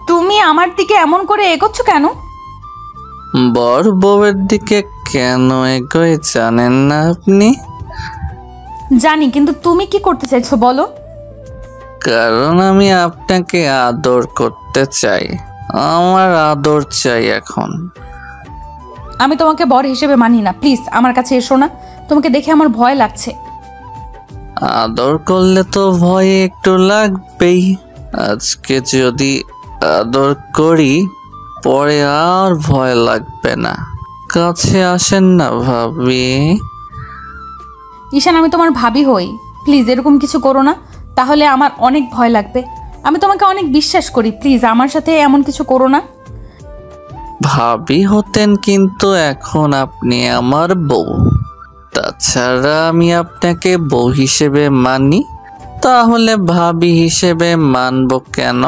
তুমি আমার দিকে এমন করে এগোচ্ছ কেন? বর বউয়ের দিকে কেন এগোই জানেন না আপনি? জানি, কিন্তু তুমি কি করতে চাইছো বলো? কারণ আমি আপনাকে আদর করতে চাই। আমার আদর চাই এখন। আমি তোমাকে বর হিসেবে মানি না, প্লিজ আমার কাছে এসো না। তোমাকে দেখে আমার ভয় লাগছে। আদর করলে তো ভয় একটু লাগবেই। আজকে যদি আদর করি পরে আর ভয় লাগবে না। কাছে আসেন না ভাবি। ঈশান, আমি তোমার ভাবি হই, প্লিজ এরকম কিছু করো না, তাহলে আমার অনেক ভয় লাগবে। আমি তোমাকে অনেক বিশ্বাস করি, প্লিজ আমার সাথে এমন কিছু করো না। ভাবি হতেন কিন্তু এখন আপনি আমার বউ। তাছাড়া আমি আপনাকে বউ হিসেবে মানি, তাহলে ভাবি হিসেবে মানব কেন?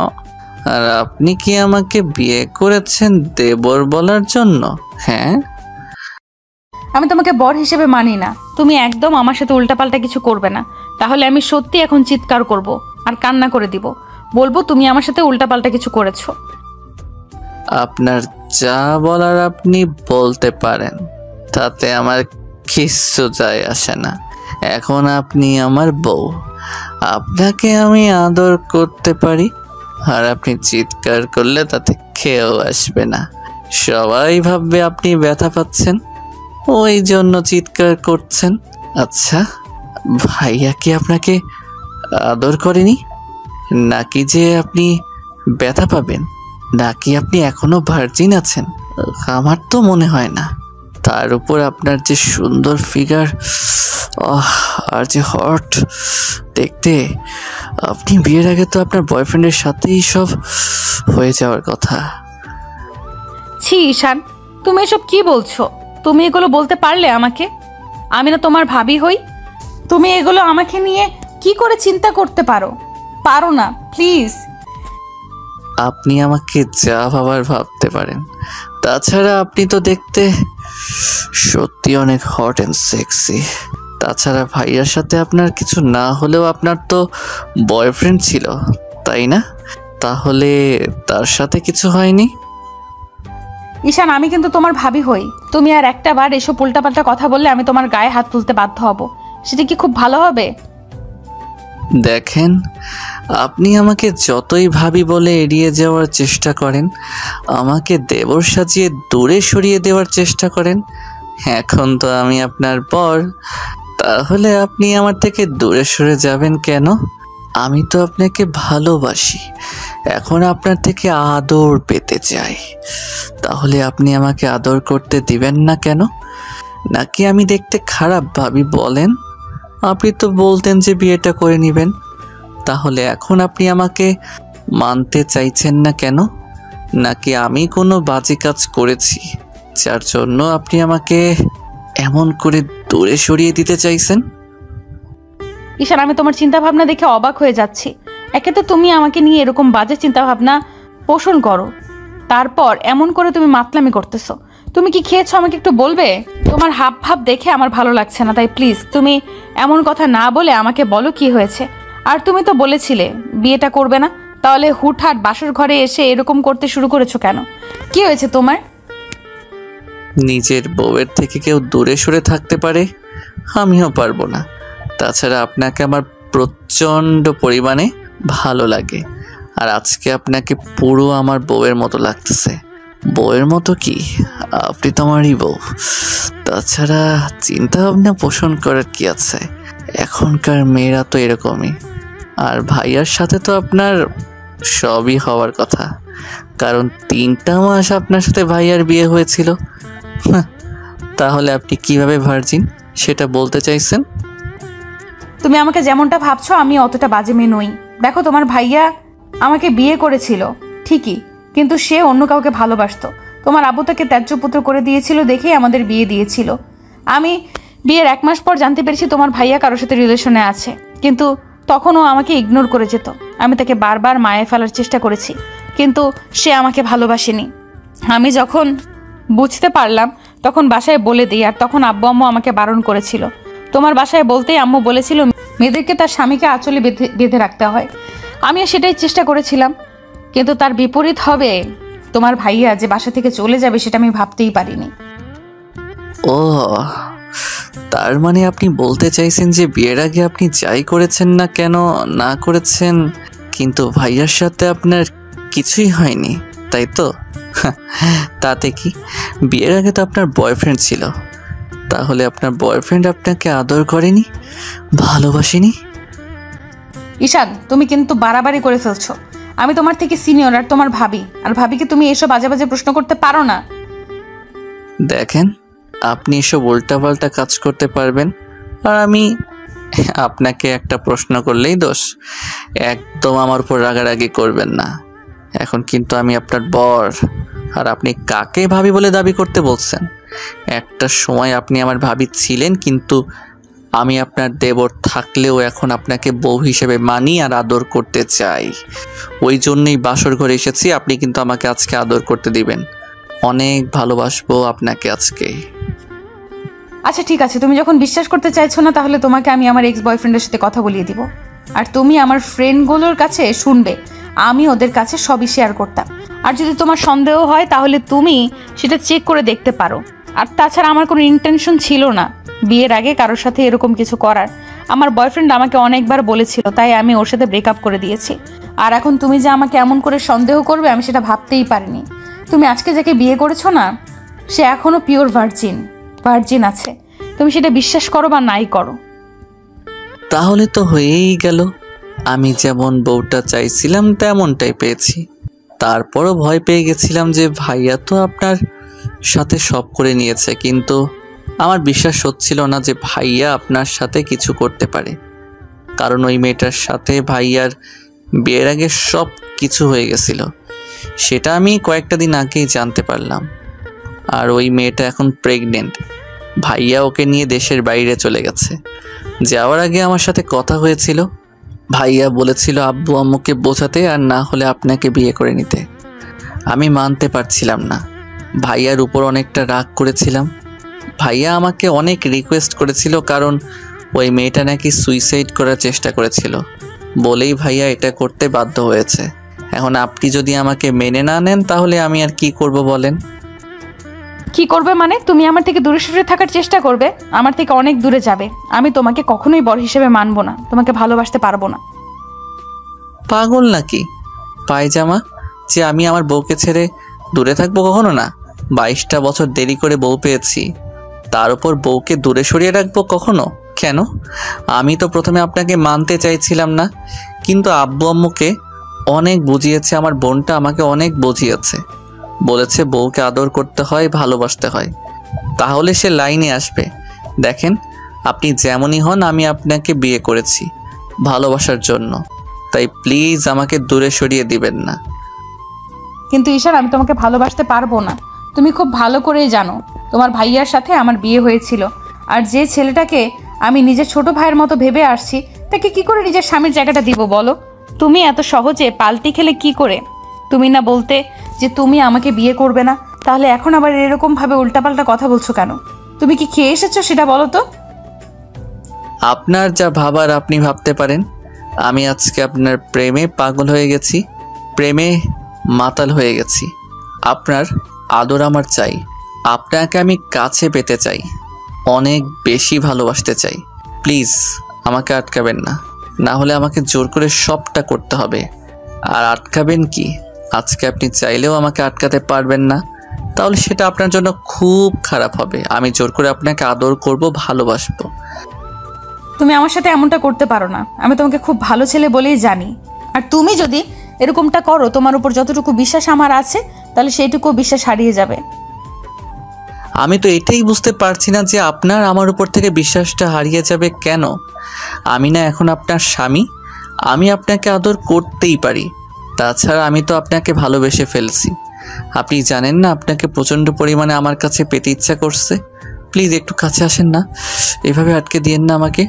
আর আপনি কি আমাকে বিয়ে করেছেন দেবর বলার জন্য? হ্যাঁ, আমি তোমাকে বর হিসেবে মানি না। তুমি একদম আমার সাথে উল্টাপাল্টা কিছু করবে না, তাহলে আমি সত্যি এখন চিৎকার করব আর কান্না করে দিব, বলবো তুমি আমার সাথে উল্টাপাল্টা কিছু করেছো। আপনার যা বলার আপনি বলতে পারেন, তাতে আমার কিচ্ছু যায় আসে না। এখন আপনি আমার বউ, আপনাকে আমি আদর করতে পারি। আর আপনি চিৎকার করলে তাতে খেয়েও আসবে না। সবাই ভাববে আপনি ব্যথা পাচ্ছেন, ওই জন্য চিৎকার করছেন। আচ্ছা, ভাইয়া কি আপনাকে আদর করেনি? নাকি যে আপনি ব্যথা পাবেন? নাকি আপনি এখনো ভার্জিন আছেন? আমার তো মনে হয় না। তার উপর আপনার যে সুন্দর ফিগার আর যে হট দেখতে, আপনি বিয়ের আগে তো আপনার বয়ফ্রেন্ডের সাথেই সব হয়ে যাওয়ার কথা। ছি ঈশান, তুমি এসব কি বলছো? তুমি এগুলো বলতে পারলে আমাকে? আমি না তোমার ভাবি হই? তুমি এগুলো আমাকে নিয়ে কি করে চিন্তা করতে পারো? পারো না, প্লিজ। আপনি আমাকে যা ভাবার ভাবতে পারেন। তাছাড়া আপনি তো দেখতে সত্যি অনেক হট অ্যান্ড সেক্সি। তাছাড়া ভাইয়ার সাথে আপনার কিছু না হলেও আপনার তো বয়ফ্রেন্ড ছিল, তাই না? তাহলে তার সাথে কিছু হয়নি? ঈশান, আমি কিন্তু তোমার ভাবি হই। তুমি আর একটা বার এসব উল্টাপাল্টা কথা বললে আমি তোমার গায়ে হাত তুলতে বাধ্য হব। সেটা কি খুব ভালো হবে? দেখেন, আপনি আমাকে যতই ভাবি বলে এড়িয়ে যাওয়ার চেষ্টা করেন, আমাকে দেবর সাজিয়ে দূরে সরিয়ে দেওয়ার চেষ্টা করেন, এখন তো আমি আপনার পর, তাহলে আপনি আমার থেকে দূরে সরে যাবেন কেন? আমি তো আপনাকে ভালোবাসি, এখন আপনার থেকে আদর পেতে চাই। তাহলে আপনি আমাকে আদর করতে দিবেন না কেন? নাকি আমি দেখতে খারাপ ভাবি বলেন? আপনি তো বলতেন যে বিয়েটা করে নেবেন, তাহলে এখন আপনি আমাকে মানতে চাইছেন না কেন? নাকি আমি কোনো বাজে কাজ করেছি যার জন্য আপনি আমাকে এমন করে দূরে সরিয়ে দিতে চাইছেন? ঈশান, আমি তোমার চিন্তা ভাবনা দেখে অবাক হয়ে যাচ্ছি। একে তো তুমি আমাকে নিয়ে এরকম বাজে চিন্তা ভাবনা পোষণ করো, তারপর এমন করে তুমি মাতলামি করতেছো। তুমি কি খেয়েছো আমাকে একটু বলবে? তোমার হাব ভাব দেখে আমার ভালো লাগছে না, তাই প্লিজ তুমি এমন কথা না বলে আমাকে বলো কি হয়েছে। আর তুমি তো বলেছিলে বিয়েটা করবে না, তাহলে হুটহাট বাসর ঘরে এসে এরকম করতে শুরু করেছো কেন? কি হয়েছে তোমার? নিজের বউয়ের থেকে কেউ দূরে সরে থাকতে পারে, আমিও পারবো না। তাছাড়া আপনাকে আমার প্রচণ্ড পরিমাণে ভালো লাগে, আর আজকে আপনাকে পুরো আমার বউয়ের মতো লাগতেছে। বউয়ের মতো কি, আপনি তো আমারই বউ। তাছাড়া চিন্তা ভাবনা পোষণ করার কি আছে, এখনকার মেয়েরা তো এরকমই। আর ভাইয়ার সাথে তো আপনার সবই হওয়ার কথা, কারণ 3টা মাস আপনার সাথে ভাইয়ার বিয়ে হয়েছিল। তাহলে আপনি কিভাবে ভার্জিন সেটা বলতে চাইছেন? তুমি আমাকে যেমনটা ভাবছো আমি অতটা বাজে মেয়ে নই। দেখো, তোমার ভাইয়া আমাকে বিয়ে করেছিল ঠিকই, কিন্তু সে অন্য কাউকে ভালোবাসতো। তোমার আব্বু তাকে ত্যায্য পুত্র করে দিয়েছিল দেখেই আমাদের বিয়ে দিয়েছিল। আমি বিয়ের 1 মাস পর জানতে পেরেছি তোমার ভাইয়া কারোর সাথে রিলেশনে আছে, কিন্তু তখনও আমাকে ইগনোর করে যেত। আমি তাকে বারবার মায়ে ফেলার চেষ্টা করেছি, কিন্তু সে আমাকে ভালোবাসেনি। আমি যখন বুঝতে পারলাম তখন বাসায় বলে দিই, আর তখন আব্বু আম্মু আমাকে বারণ করেছিল। তোমার বাসায় বলতেই আম্মু বলেছিল মেয়েদেরকে তার স্বামীকে আঁচলে বেঁধে রাখতে হয়। আমিও সেটাই চেষ্টা করেছিলাম, কিন্তু তার বিপরীত হবে তোমার ভাইয়া যে বাসা থেকে চলে যাবে, সেটা আমি ভাবতেই পারিনি। ও, তার মানে আপনি বলতে চাইছেন যে বিয়ের আগে আপনি যাই করেছেন না কেন, না করেছেন, কিন্তু ভাইয়ার সাথে আপনার কিছুই হয়নি, তাই তো? তাতে কি, বিয়ের আগে তো আপনার বয়ফ্রেন্ড ছিল, তাহলে আপনার বয়ফ্রেন্ড আপনাকে আদর করেনি, ভালোবাসেনি? ঈশান, তুমি কিন্তু বাড়াবাড়ি করে ফেলছো। আমি তোমার থেকে সিনিয়র আর তোমার ভাবি, আর ভাবিকে তুমি এসব বাজে বাজে প্রশ্ন করতে পারো না। দেখেন, আপনি এসব উল্টাপাল্টা কাজ করতে পারবেন, আর আমি আপনাকে একটা প্রশ্ন করলেই দোষ। একদম আমার উপর রাগারাগি করবেন না। এখন কিন্তু আমি আপনার বর, আর আপনি কাকে ভাবি বলে দাবি করতে বলছেন? একটা সময় আপনি আমার ভাবি ছিলেন, কিন্তু আমি আপনার দেবর থাকলেও এখন আপনাকে বউ হিসেবে মানি আর আদর করতে চাই। ওই জন্যই বাসর ঘরে এসেছি। আপনি কিন্তু আমাকে আজকে আদর করতে দিবেন। অনেক ভালোবাসবো আপনাকে আজকে। আচ্ছা ঠিক আছে, তুমি যখন বিশ্বাস করতে চাইছো না, তাহলে তোমাকে আমি আমার এক্স বয়ফ্রেন্ডের সাথে কথা বলিয়ে দিব, আর তুমি আমার ফ্রেন্ডগুলোর কাছে শুনবে। আমি ওদের কাছে সবই শেয়ার করতাম, আর যদি তোমার সন্দেহ হয় তাহলে তুমি সেটা চেক করে দেখতে পারো। আর তাছাড়া আমার কোনো ইন্টেনশন ছিল না বিয়ের আগে কারোর সাথে এরকম কিছু করার। আমার বয়ফ্রেন্ড আমাকে অনেকবার বলেছিল, তাই আমি ওর সাথে ব্রেকআপ করে দিয়েছি। আর এখন তুমি যে আমাকে এমন করে সন্দেহ করবে, আমি সেটা ভাবতেই পারিনি। তুমি আজকে যাকে বিয়ে করেছো না, সে এখনো পিওর ভার্জিন আছে। তুমি সেটা বিশ্বাস করো বা নাই করো। তাহলে তো হয়েই গেল। আমি যেমন বউটা চাইছিলাম তেমনটাই পেয়েছি। তারপরও ভয় পেয়ে গেছিলাম যে ভাইয়া তো আপনার সাথে সব করে নিয়েছে, কিন্তু আমার বিশ্বাস হচ্ছিল না যে ভাইয়া আপনার সাথে কিছু করতে পারে, কারণ ওই মেয়েটার সাথে ভাইয়ার বিয়ের আগে সব কিছু হয়ে গেছিল। সেটা আমি কয়েকটা দিন আগেই জানতে পারলাম। আর ওই মেয়েটা এখন প্রেগনেন্ট। ভাইয়া ওকে নিয়ে দেশের বাইরে চলে গেছে। যাওয়ার আগে আমার সাথে কথা হয়েছিল। ভাইয়া বলেছিল আব্বু আম্মুকে বোঝাতে, আর না হলে আপনাকে বিয়ে করে নিতে। আমি মানতে পারছিলাম না। ভাইয়ার উপর অনেকটা রাগ করেছিলাম। ভাইয়া আমাকে অনেক রিকোয়েস্ট করেছিল, কারণ ওই মেয়েটা নাকি সুইসাইড করার চেষ্টা করেছিল, বলেই ভাইয়া এটা করতে বাধ্য হয়েছে। এখন আপনি যদি আমাকে মেনে না নেন, তাহলে আমি আর কি করব বলেন? কি করবে মানে? তুমি আমার থেকে দূরে সরে থাকার চেষ্টা করবে, আমার থেকে অনেক দূরে যাবে। আমি তোমাকে কখনোই বর হিসেবে মানবো না, তোমাকে ভালোবাসতে পারবো না। পাগল নাকি পায়জামা, যে আমি আমার বউকে ছেড়ে দূরে থাকবো? কখনো না। 22টা বছর দেরি করে বউ পেয়েছি, তার উপর বউকে দূরে সরিয়ে রাখবো কখনো? কেন? আমি তো প্রথমে আপনাকে মানতে চাইছিলাম না, কিন্তু আব্বু আম্মুকে অনেক বুঝিয়েছে, আমার বোনটা আমাকে অনেক বুঝিয়েছে। বলেছে বউকে আদর করতে হয়, ভালোবাসতে হয়, তাহলে সে লাইনে আসবে। দেখেন, আপনি যেমনই হন, আমি আপনাকে বিয়ে করেছি ভালোবাসার জন্য, তাই প্লিজ আমাকে দূরে সরিয়ে দিবেন না। কিন্তু ঈশান, আমি তোমাকে ভালোবাসতে পারবো না। তুমি খুব ভালো করেই জানো তোমার ভাইয়ার সাথে আমার বিয়ে হয়েছিল, আর যে ছেলেটাকে আমি নিজের ছোট ভাইয়ের মতো ভেবে আসছি, তাকে কি করে নিজের স্বামীর জায়গাটা দিব বলো? তুমি এত সহজে পাল্টি খেলে কি করে? তুমি না বলতে যে তুমি আমাকে বিয়ে করবে না, তাহলে এখন আবার এরকমভাবে উল্টাপাল্টা কথা বলছো কেন? তুমি কি খেয়ে এসেছো সেটা বলো তো। আপনার যা ভাবার আপনি ভাবতে পারেন। আমি আজকে আপনার প্রেমে পাগল হয়ে গেছি, প্রেমে মাতাল হয়ে গেছি। আপনার আদর আমার চাই, আপনাকে আমি কাছে পেতে চাই, অনেক বেশি ভালোবাসতে চাই। প্লিজ আমাকে আটকাবেন না, না হলে আমাকে জোর করে সবটা করতে হবে। আর আটকাবেন কি, আজকে আপনি চাইলেও আমাকে আটকাতে পারবেন না, তাহলে সেটা আপনার জন্য খুব খারাপ হবে। আমি জোর করে আপনাকে আদর করব, ভালোবাসবো। তুমি আমার সাথে এমনটা করতে পারো না, আমি তোমাকে খুব ভালো ছেলে বলেই জানি। আর তুমি যদি এরকমটা করো, তোমার উপর যতটুকু বিশ্বাস আমার আছে, তাহলে সেইটুকু বিশ্বাস হারিয়ে যাবে। আমি তো এটাই বুঝতে পারছি না যে আপনার আমার উপর থেকে বিশ্বাসটা হারিয়ে যাবে কেন? আমি না এখন আপনার স্বামী, আমি আপনাকে আদর করতেই পারি। তাছাড়া আমি তো আপনাকে ভালোবেসে ফেলছি। আপনি জানেন না, আপনাকে প্রচণ্ড পরিমাণে আমার কাছে পেতে ইচ্ছা করছে। প্লিজ একটু কাছে আসেন না, এভাবে আটকে দিয়েন না আমাকে।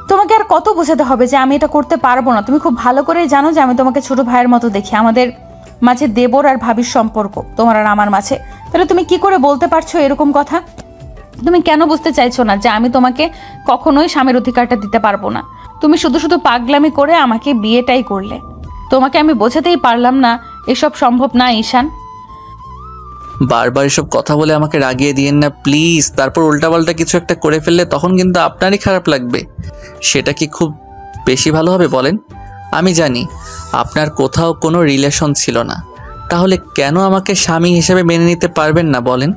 তোমাকে আর কত বোঝাতে হবে যে আমি এটা করতে পারবো না? তুমি খুব ভালো করেই জানো যে আমি তোমাকে ছোট ভাইয়ের মতো দেখি। আমাদের মাঝে দেবর আর ভাবির সম্পর্ক, তোমার আর আমার মাঝে। তাহলে তুমি কি করে বলতে পারছো এরকম কথা? তুমি কেন বুঝতে চাইছো না যে আমি তোমাকে কখনোই স্বামীর অধিকারটা দিতে পারবো না? তুমি শুধু শুধু পাগলামি করে আমাকে বিয়েটাই করলে। তোমাকে আমি বোঝাতেই পারলাম না এসব সম্ভব না ঈশান। বারবার এসব কথা বলে আমাকে রাগিয়ে দিয়েন না প্লিজ। তারপর উল্টাপাল্টা কিছু একটা করে ফেললে তখন কিন্তু আপনারই খারাপ লাগবে। সেটা কি খুব বেশি ভালো হবে বলেন? আমি জানি আপনার কোথাও কোনো রিলেশন ছিল না, তাহলে কেন আমাকে স্বামী হিসেবে মেনে নিতে পারবেন না বলেন?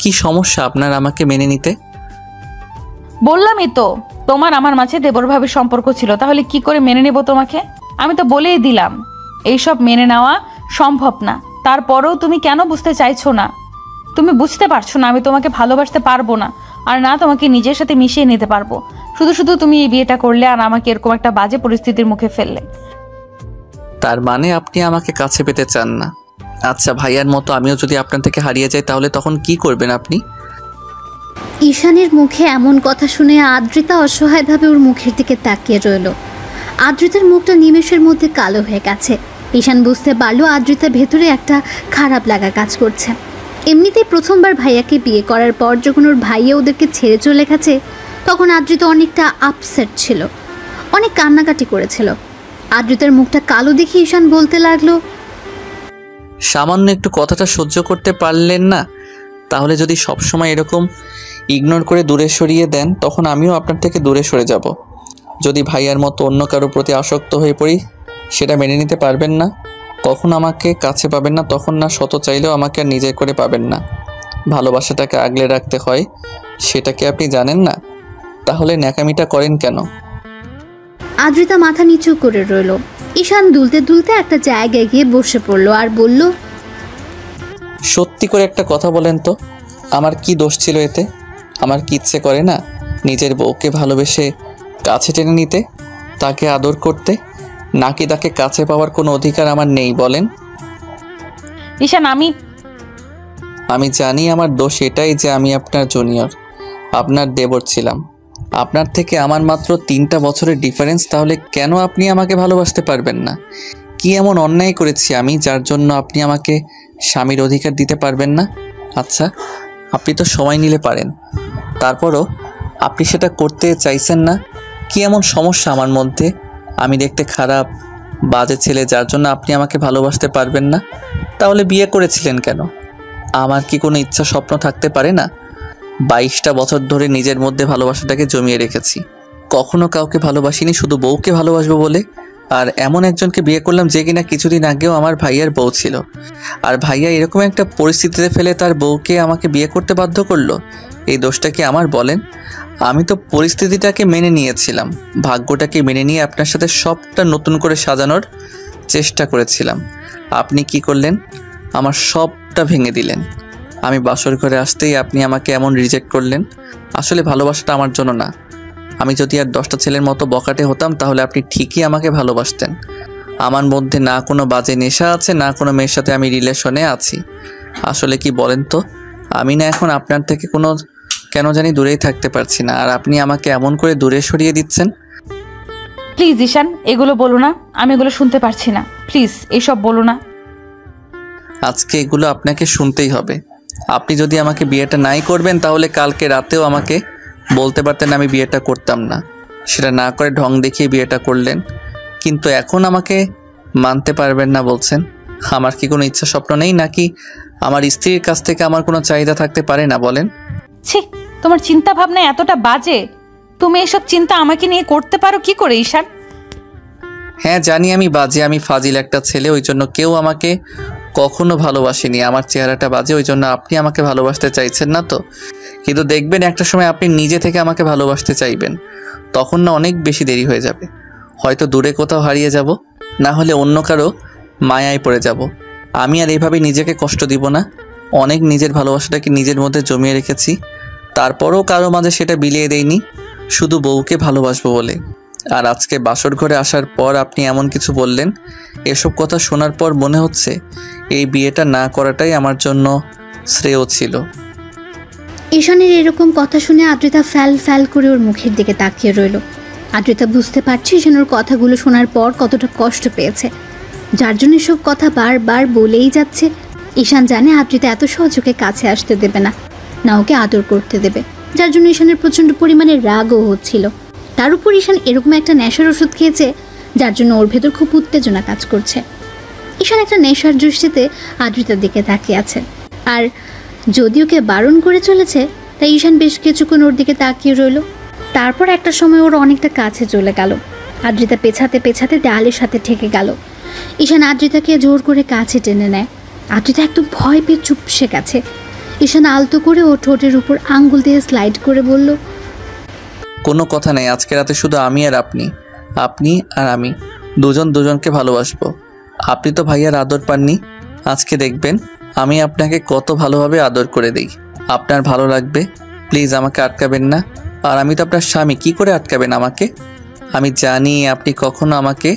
কি সমস্যা আপনার আমাকে মেনে নিতে? বললামই তো তোমার আমার মাঝে দেবরভাবের সম্পর্ক ছিল, তাহলে কি করে মেনে নেব তোমাকে? আমি তো বলেই দিলাম এইসব মেনে নেওয়া সম্ভব না। তারপরেও তুমি কেন বুঝতে চাইছো না? তুমি বুঝতে পারছো না আমি তোমাকে ভালোবাসতে পারবো না, আর না তোমাকে নিজের সাথে মিশিয়ে নিতে পারবো। শুধু শুধু তুমি এই বিয়েটা করলে আর আমাকে এরকম একটা বাজে পরিস্থিতির মুখে ফেললে। তার মানে আপনি আমাকে কাছে পেতে চান না? আচ্ছা, ভাইয়ার মতো আমিও যদি আপনার থেকে হারিয়ে যাই তাহলে তখন কি করবেন আপনি? ঈশানের মুখে এমন কথা শুনে আদ্রিতা অসহায়ভাবে ওর মুখের দিকে তাকিয়ে রইল। আদ্রিতার মুখটা নিমেষের মধ্যে কালো হয়ে গেছে। ঈশান বুঝতে পারলো আদ্রিতার ভেতরে একটা খারাপ লাগা কাজ করছে। এমনিতেই প্রথমবার ভাইয়াকে বিয়ে করার পর যখন ওর ভাইয়া ওদেরকে ছেড়ে চলে গেছে তখন আদ্রিতা অনেকটা আপসেট ছিল, অনেক কান্নাকাটি করেছিল। আদ্রিতার মুখটা কালো দেখে ঈশান বলতে লাগলো, সামান্য একটু কথাটা সহ্য করতে পারলেন না? তাহলে যদি সবসময় এরকম ইগনোর করে দূরে সরিয়ে দেন তখন আমিও আপনার থেকে দূরে সরে যাব। যদি ভাইয়ার মতো অন্য কারো প্রতি আসক্ত হয়ে পড়ি সেটা মেনে নিতে পারবেন না। কখন আমাকে কাছে পাবেন না, তখন না শত চাইলেও আমাকে আর নিজের করে পাবেন না। ভালোবাসাটাকে আগলে রাখতে হয়, সেটা কি আপনি জানেন না? তাহলে ন্যাকামিটা করেন কেন? আদ্রিতা মাথা নিচু করে রইল। ঈশান দুলতে দুলতে একটা জায়গায় গিয়ে বসে পড়লো আর বলল, সত্যি করে একটা কথা বলেন তো, আমার কি দোষ ছিল এতে? আমার কি ইচ্ছে করে না নিজের বউকে ভালোবেসে কাছে টেনে নিতে, তাকে আদর করতে? নাকি তাকে কাছে পাওয়ার কোনো অধিকার আমার নেই বলেন? ঈশান আমি জানি আমার দোষ এটাই যে আমি আপনার জুনিয়র, আপনার দেবর ছিলাম। আপনার থেকে আমার মাত্র 3টা বছরের ডিফারেন্স, তাহলে কেন আপনি আমাকে ভালোবাসতে পারবেন না? কি এমন অন্যায় করেছি আমি যার জন্য আপনি আমাকে স্বামীর অধিকার দিতে পারবেন না? আচ্ছা, আপনি তো সময় নিলে পারেন, তারপরও আপনি সেটা করতে চাইছেন না। কি এমন সমস্যা আমার মধ্যে? আমি দেখতে খারাপ, বাজে ছেলে যার জন্য আপনি আমাকে ভালোবাসতে পারবেন না? তাহলে বিয়ে করেছিলেন কেন? আমার কি কোনো ইচ্ছা স্বপ্ন থাকতে পারে না? 22টা বছর ধরে নিজের মধ্যে ভালোবাসাটাকে জমিয়ে রেখেছি। কখনো কাউকে ভালোবাসিনি শুধু বউকে ভালোবাসবো বলে। আর এমন একজনকে বিয়ে করলাম যে কিনা কিছুদিন আগেও আমার ভাইয়ার বউ ছিল। আর ভাইয়া এরকম একটা পরিস্থিতিতে ফেলে তার বউকে আমাকে বিয়ে করতে বাধ্য করলো। এই দোষটা কি আমার বলেন? আমি তো পরিস্থিতিটাকে মেনে নিয়েছিলাম, ভাগ্যটাকে মেনে নিয়ে আপনার সাথে সবটা নতুন করে সাজানোর চেষ্টা করেছিলাম। আপনি কি করলেন? আমার সবটা ভেঙে দিলেন। আমি বাসর ঘরে আসতেই আপনি আমাকে এমন রিজেক্ট করলেন। আসলে ভালোবাসাটা আমার জন্য না। আমি যদি আর 10টা ছেলের মতো বকাটে হতাম তাহলে আপনি ঠিকই আমাকে ভালোবাসতেন। আমার মধ্যে না কোনো বাজে নেশা আছে, না কোনো মেয়ের সাথে আমি রিলেশনে আছি। আসলে কি বলেন তো, আমি না এখন আপনার থেকে কোনো কেন জানি দূরেই থাকতে পারছি না, আর আপনি আমাকে এমন করে দূরে সরিয়ে দিচ্ছেন। প্লিজ ঈশান এগুলো বলো না, আমি এগুলো শুনতে পারছি না। প্লিজ এসব বলো না। আজকে এগুলো আপনাকে শুনতেই হবে। আপনি যদি আমাকে বিয়েটা নাই করবেন তাহলে কালকে রাতেও আমাকে বলতে পারতেন আমি বিয়েটা করতাম না। সেটা না করে ঢং দেখিয়ে বিয়েটা করলেন, কিন্তু এখন আমাকে মানতে পারবেন না বলছেন। আমার কি কোনো ইচ্ছা স্বপ্ন নেই, নাকি আমার স্ত্রীর কাছ থেকে আমার কোনো চাহিদা থাকতে পারে না বলেন? ছি, তোমার চিন্তা ভাবনা এতটা বাজে। তুমি এসব চিন্তা আমাকে নিয়ে করতে পারো কি করে ঈশান? হ্যাঁ জানি আমি বাজে, আমি ফাজিল একটা ছেলে, ওই জন্য কেউ আমাকে কখনো ভালোবাসেনি। আমার চেহারাটা বাজে, ওই জন্য আপনি আমাকে ভালোবাসতে চাইছেন না তো। কিন্তু দেখবেন একটা সময় আপনি নিজে থেকে আমাকে ভালোবাসতে চাইবেন, তখন না অনেক বেশি দেরি হয়ে যাবে। হয়তো দূরে কোথাও হারিয়ে যাব, না হলে অন্য কারো মায়ায় পড়ে যাব। আমি আর এইভাবে নিজেকে কষ্ট দিব না। অনেক নিজের ভালোবাসাটাকে নিজের মধ্যে জমিয়ে রেখেছি, তারপরও কারো মাঝে সেটা বিলিয়ে দেইনি শুধু বউকে ভালোবাসবো বলে। আর আজকে বাসর ঘরে আসার পর আপনি এমন কিছু বললেন, এসব কথা শোনার পর মনে হচ্ছে এই বিয়েটা না করাটাই আমার জন্য শ্রেয় ছিল। ঈশানের এরকম কথা শুনে আদ্রিতা ফ্যাল ফ্যাল করে ওর মুখের দিকে তাকিয়ে রইল। আদ্রিতা বুঝতে পারছে ঈশান ওর কথাগুলো শোনার পর কতটা কষ্ট পেয়েছে, যার জন্য সব কথা বারবার বলেই যাচ্ছে। ঈশান জানে আদ্রিতা এত সহজে কাছে আসতে দেবে না, না ওকে আদর করতে দেবে, যার জন্য ঈশানের প্রচণ্ড পরিমাণে রাগও হচ্ছিল। তার উপর ঈশান এরকম একটা নেশার ওষুধ খেয়েছে যার জন্য ওর ভেতর খুব উত্তেজনা কাজ করছে। ঈশান একটা নেশার দৃষ্টিতে আদ্রিতার দিকে তাকিয়ে আছে, আর যদি ওকে বারণ করে চলেছে তাই ঈশান বেশ কিছুক্ষণ ওর দিকে তাকিয়ে রইল। তারপর একটা সময় ওর অনেকটা কাছে চলে গেল। আদ্রিতা পেছাতে পেছাতে দেয়ালের সাথে ঠেকে গেল। ঈশান আদ্রিতাকে জোর করে কাছে টেনে নেয়। আদ্রিতা একদম ভয় পেয়ে চুপসে গেছে। ঈশান আলতো করে ওর ঠোঁটের উপর আঙ্গুল দিয়ে স্লাইড করে বলল, কোনো কথা নেই, আজকে রাতে শুধু আমি আর আপনি, আপনি আর আমি দুজন দুজনকে ভালোবাসবো। আপনি তো ভাইয়ার আদর পাননি, আজকে দেখবেন আমি আপনাকে কত ভালোভাবে আদর করে দিই। আপনার ভালো লাগবে, প্লিজ আমাকে আটকাবেন না। আর আমি তো আপনার স্বামী, কি করে আটকাবেন আমাকে? আমি জানি আপনি কখনো আমাকে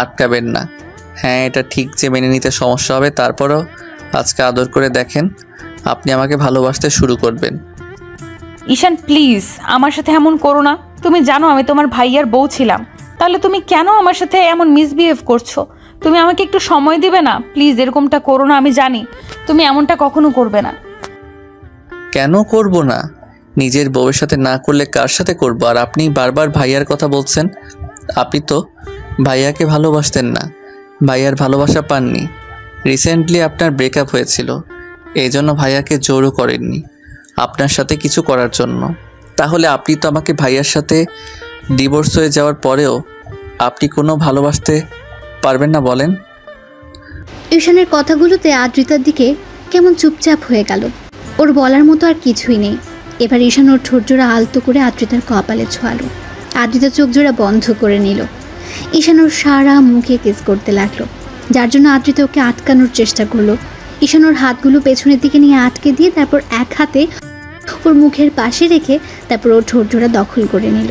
আটকাবেন না। হ্যাঁ, এটা ঠিক যে মেনে নিতে সমস্যা হবে, তারপরও আজকে আদর করে দেখেন, আপনি আমাকে ভালোবাসতে শুরু করবেন। ঈশান প্লিজ আমার সাথে এমন করো না। তুমি জানো আমি তোমার ভাইয়ার বউ ছিলাম, তাহলে তুমি কেন আমার সাথে এমন মিসবিহেভ করছো? তুমি আমাকে একটু সময় দিবে না প্লিজ? এরকমটা করো না, আমি জানি তুমি এমনটা কখনো করবে না। কেন করব না? নিজের বউয়ের সাথে না করলে কার সাথে করব? আর আপনি বারবার ভাইয়ার কথা বলছেন। আপনি তো ভাইয়াকে ভালোবাসতেন না, ভাইয়ার ভালোবাসা পাননি। রিসেন্টলি আপনার ব্রেকআপ হয়েছিল, এই জন্য ভাইয়াকে জোরও করেননি আপনার সাথে কিছু করার জন্য। তাহলে আপনি তো আমাকে ভাইয়ার সাথে ডিভোর্স হয়ে যাওয়ার পরেও আপনি কোনো ভালোবাসতে পারবেন না বলেন? ঈশানের কথাগুলোতে আদ্রিতার দিকে কেমন চুপচাপ হয়ে গেল। ওর বলার মতো আর কিছুই নেই। এবার ঈশান ওর ঠোঁট জোড়া আলতো করে আদ্রিতার কপালে ছোঁয়ালো। আদ্রিতা চোখ জোড়া বন্ধ করে নিল। ঈশান ওর সারা মুখে কিস করতে লাগলো, যার জন্য আদ্রিতা ওকে আটকানোর চেষ্টা করলো। ঈশান ওর হাতগুলো পেছনের দিকে নিয়ে আটকে দিয়ে তারপর এক হাতে ওর মুখের পাশে রেখে তারপর ওর ঠোঁট জোড়া দখল করে নিল।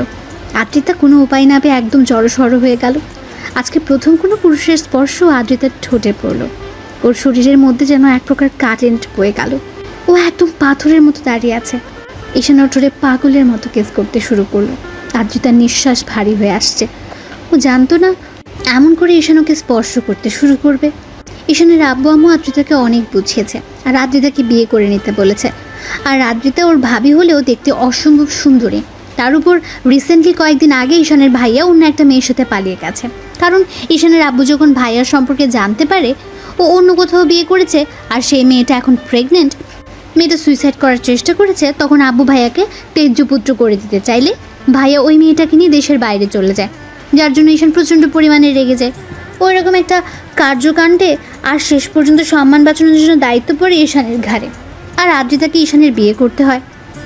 আদ্রিতা কোনো উপায় না পেয়ে একদম জড়সড় হয়ে গেল। আজকে প্রথম কোনো পুরুষের স্পর্শ আদ্রিতার ঠোঁটে পড়ল। ওর শরীরের মধ্যে যেন এক প্রকার কারেন্ট বয়ে গেল। ও একদম পাথরের মতো দাঁড়িয়ে আছে। ঈশান ওর ঠোঁটে পাগলের মতো কেস করতে শুরু করলো। আদ্রিতার নিঃশ্বাস ভারী হয়ে আসছে। ও জানতো না এমন করে ঈশান ওকে স্পর্শ করতে শুরু করবে। ঈশানের আব্বু আম্মু আদ্রিতাকে অনেক বুঝিয়েছে আর আদ্রিতাকে বিয়ে করে নিতে বলেছে। আর আদ্রিতা ওর ভাবি হলেও দেখতে অসম্ভব সুন্দরী। তার উপর রিসেন্টলি কয়েকদিন আগে ঈশানের ভাইয়া অন্য একটা মেয়ের সাথে পালিয়ে গেছে। কারণ ঈশানের আব্বু যখন ভাইয়ার সম্পর্কে জানতে পারে ও অন্য কোথাও বিয়ে করেছে আর সেই মেয়েটা এখন প্রেগনেন্ট, মেয়েটা সুইসাইড করার চেষ্টা করেছে, তখন আব্বু ভাইয়াকে তেজ্যপুত্র করে দিতে চাইলে ভাইয়া ওই মেয়েটাকে নিয়ে দেশের বাইরে চলে যায়, যার জন্য ঈশান প্রচণ্ড পরিমাণে রেগে যায়। ওই রকম একটা কার্যকাণ্ডে আর শেষ পর্যন্ত সম্মান বাঁচানোর জন্য দায়িত্ব পড়ে ঈশানের ঘাড়ে। আর আদ্রিতাকে ঈশানের বিয়ে করতে হয়।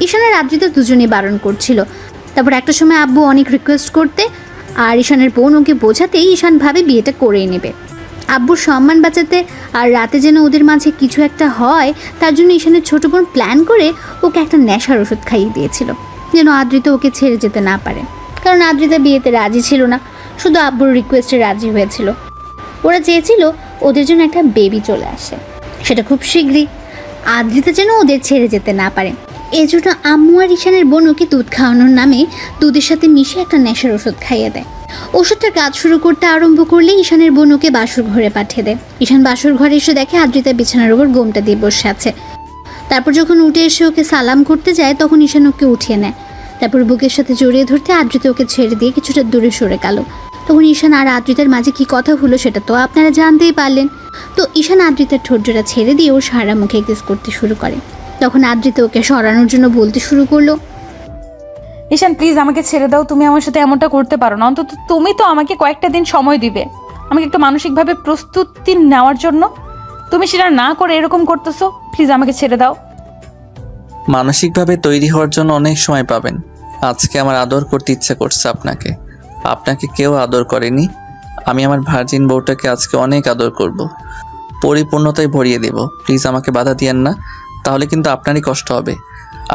ঈশান আর আদ্রিতা দুজনেই বারণ করছিল। তারপর একটা সময় আব্বু অনেক রিকোয়েস্ট করতে আর ঈশানের বোন ওকে বোঝাতেই ঈশান ভাবে বিয়েটা করেই নেবে। আব্বুর সম্মান বাঁচাতে আর রাতে যেন ওদের মাঝে কিছু একটা হয় তার জন্য ঈশানের ছোট বোন প্ল্যান করে ওকে একটা নেশার ওষুধ খাইয়ে দিয়েছিল, যেন আদ্রিতা ওকে ছেড়ে যেতে না পারে। কারণ আদ্রিতা বিয়েতে রাজি ছিল না, শুধু আব্বুর রিকোয়েস্টে রাজি হয়েছিল। ওরা চেয়েছিল ওদের জন্য একটা বেবি চলে আসে, সেটা খুব শীঘ্রই, আদ্রিতা যেন ওদের ছেড়ে যেতে না পারে। এজন্য আম্মু আর ঈশানের বোন ওকে দুধ খাওয়ানোর নামে দুধের সাথে মিশে একটা নেশার ওষুধ খাইয়ে দেয়। ওষুধটার কাজ শুরু করতে আরম্ভ করলে ঈশানের বোন ওকে বাসর ঘরে পাঠিয়ে দেয়। ঈশান বাসর ঘরে এসে দেখে আদ্রিতা বিছানার উপর গোমটা দিয়ে বসে আছে। তারপর যখন উঠে এসে ওকে সালাম করতে যায় তখন ঈশান ওকে উঠিয়ে নেয়। তারপর বুকের সাথে জড়িয়ে ধরতে আদ্রিতা ওকে ছেড়ে দিয়ে কিছুটা দূরে সরে গেল। তখন ঈশান আর আদ্রিতার মাঝে কি কথা হলো সেটা তো আপনারা জানতেই পারলেন। তো ঈশান আদ্রিতার ঠোঁট জোড়া ছেড়ে দিয়ে ওর সারা মুখে কিস করতে শুরু করে। তখন আদ্রিতা ওকে সরানোর জন্য বলতে শুরু করলো, ঈশান প্লিজ আমাকে ছেড়ে দাও, তুমি আমার সাথে এমনটা করতে পারো না। অন্তত তুমি তো আমাকে কয়েকটা দিন সময় দিবে, আমাকে একটু মানসিকভাবে প্রস্তুতি নেওয়ার জন্য। তুমি সেটা না করে এরকম করতেছো, প্লিজ আমাকে ছেড়ে দাও। মানসিকভাবে তৈরি হওয়ার জন্য অনেক সময় পাবেন। আজকে আমার আদর করতে ইচ্ছা করছে আপনাকে, আপনাকে কেউ আদর করেনি। আমি আমার ভার্জিন বউটাকে আজকে অনেক আদর করব, পরিপূর্ণতায় ভরিয়ে দেব। প্লিজ আমাকে বাধা দিয়েন না, তাহলে কিন্তু আপনারই কষ্ট হবে।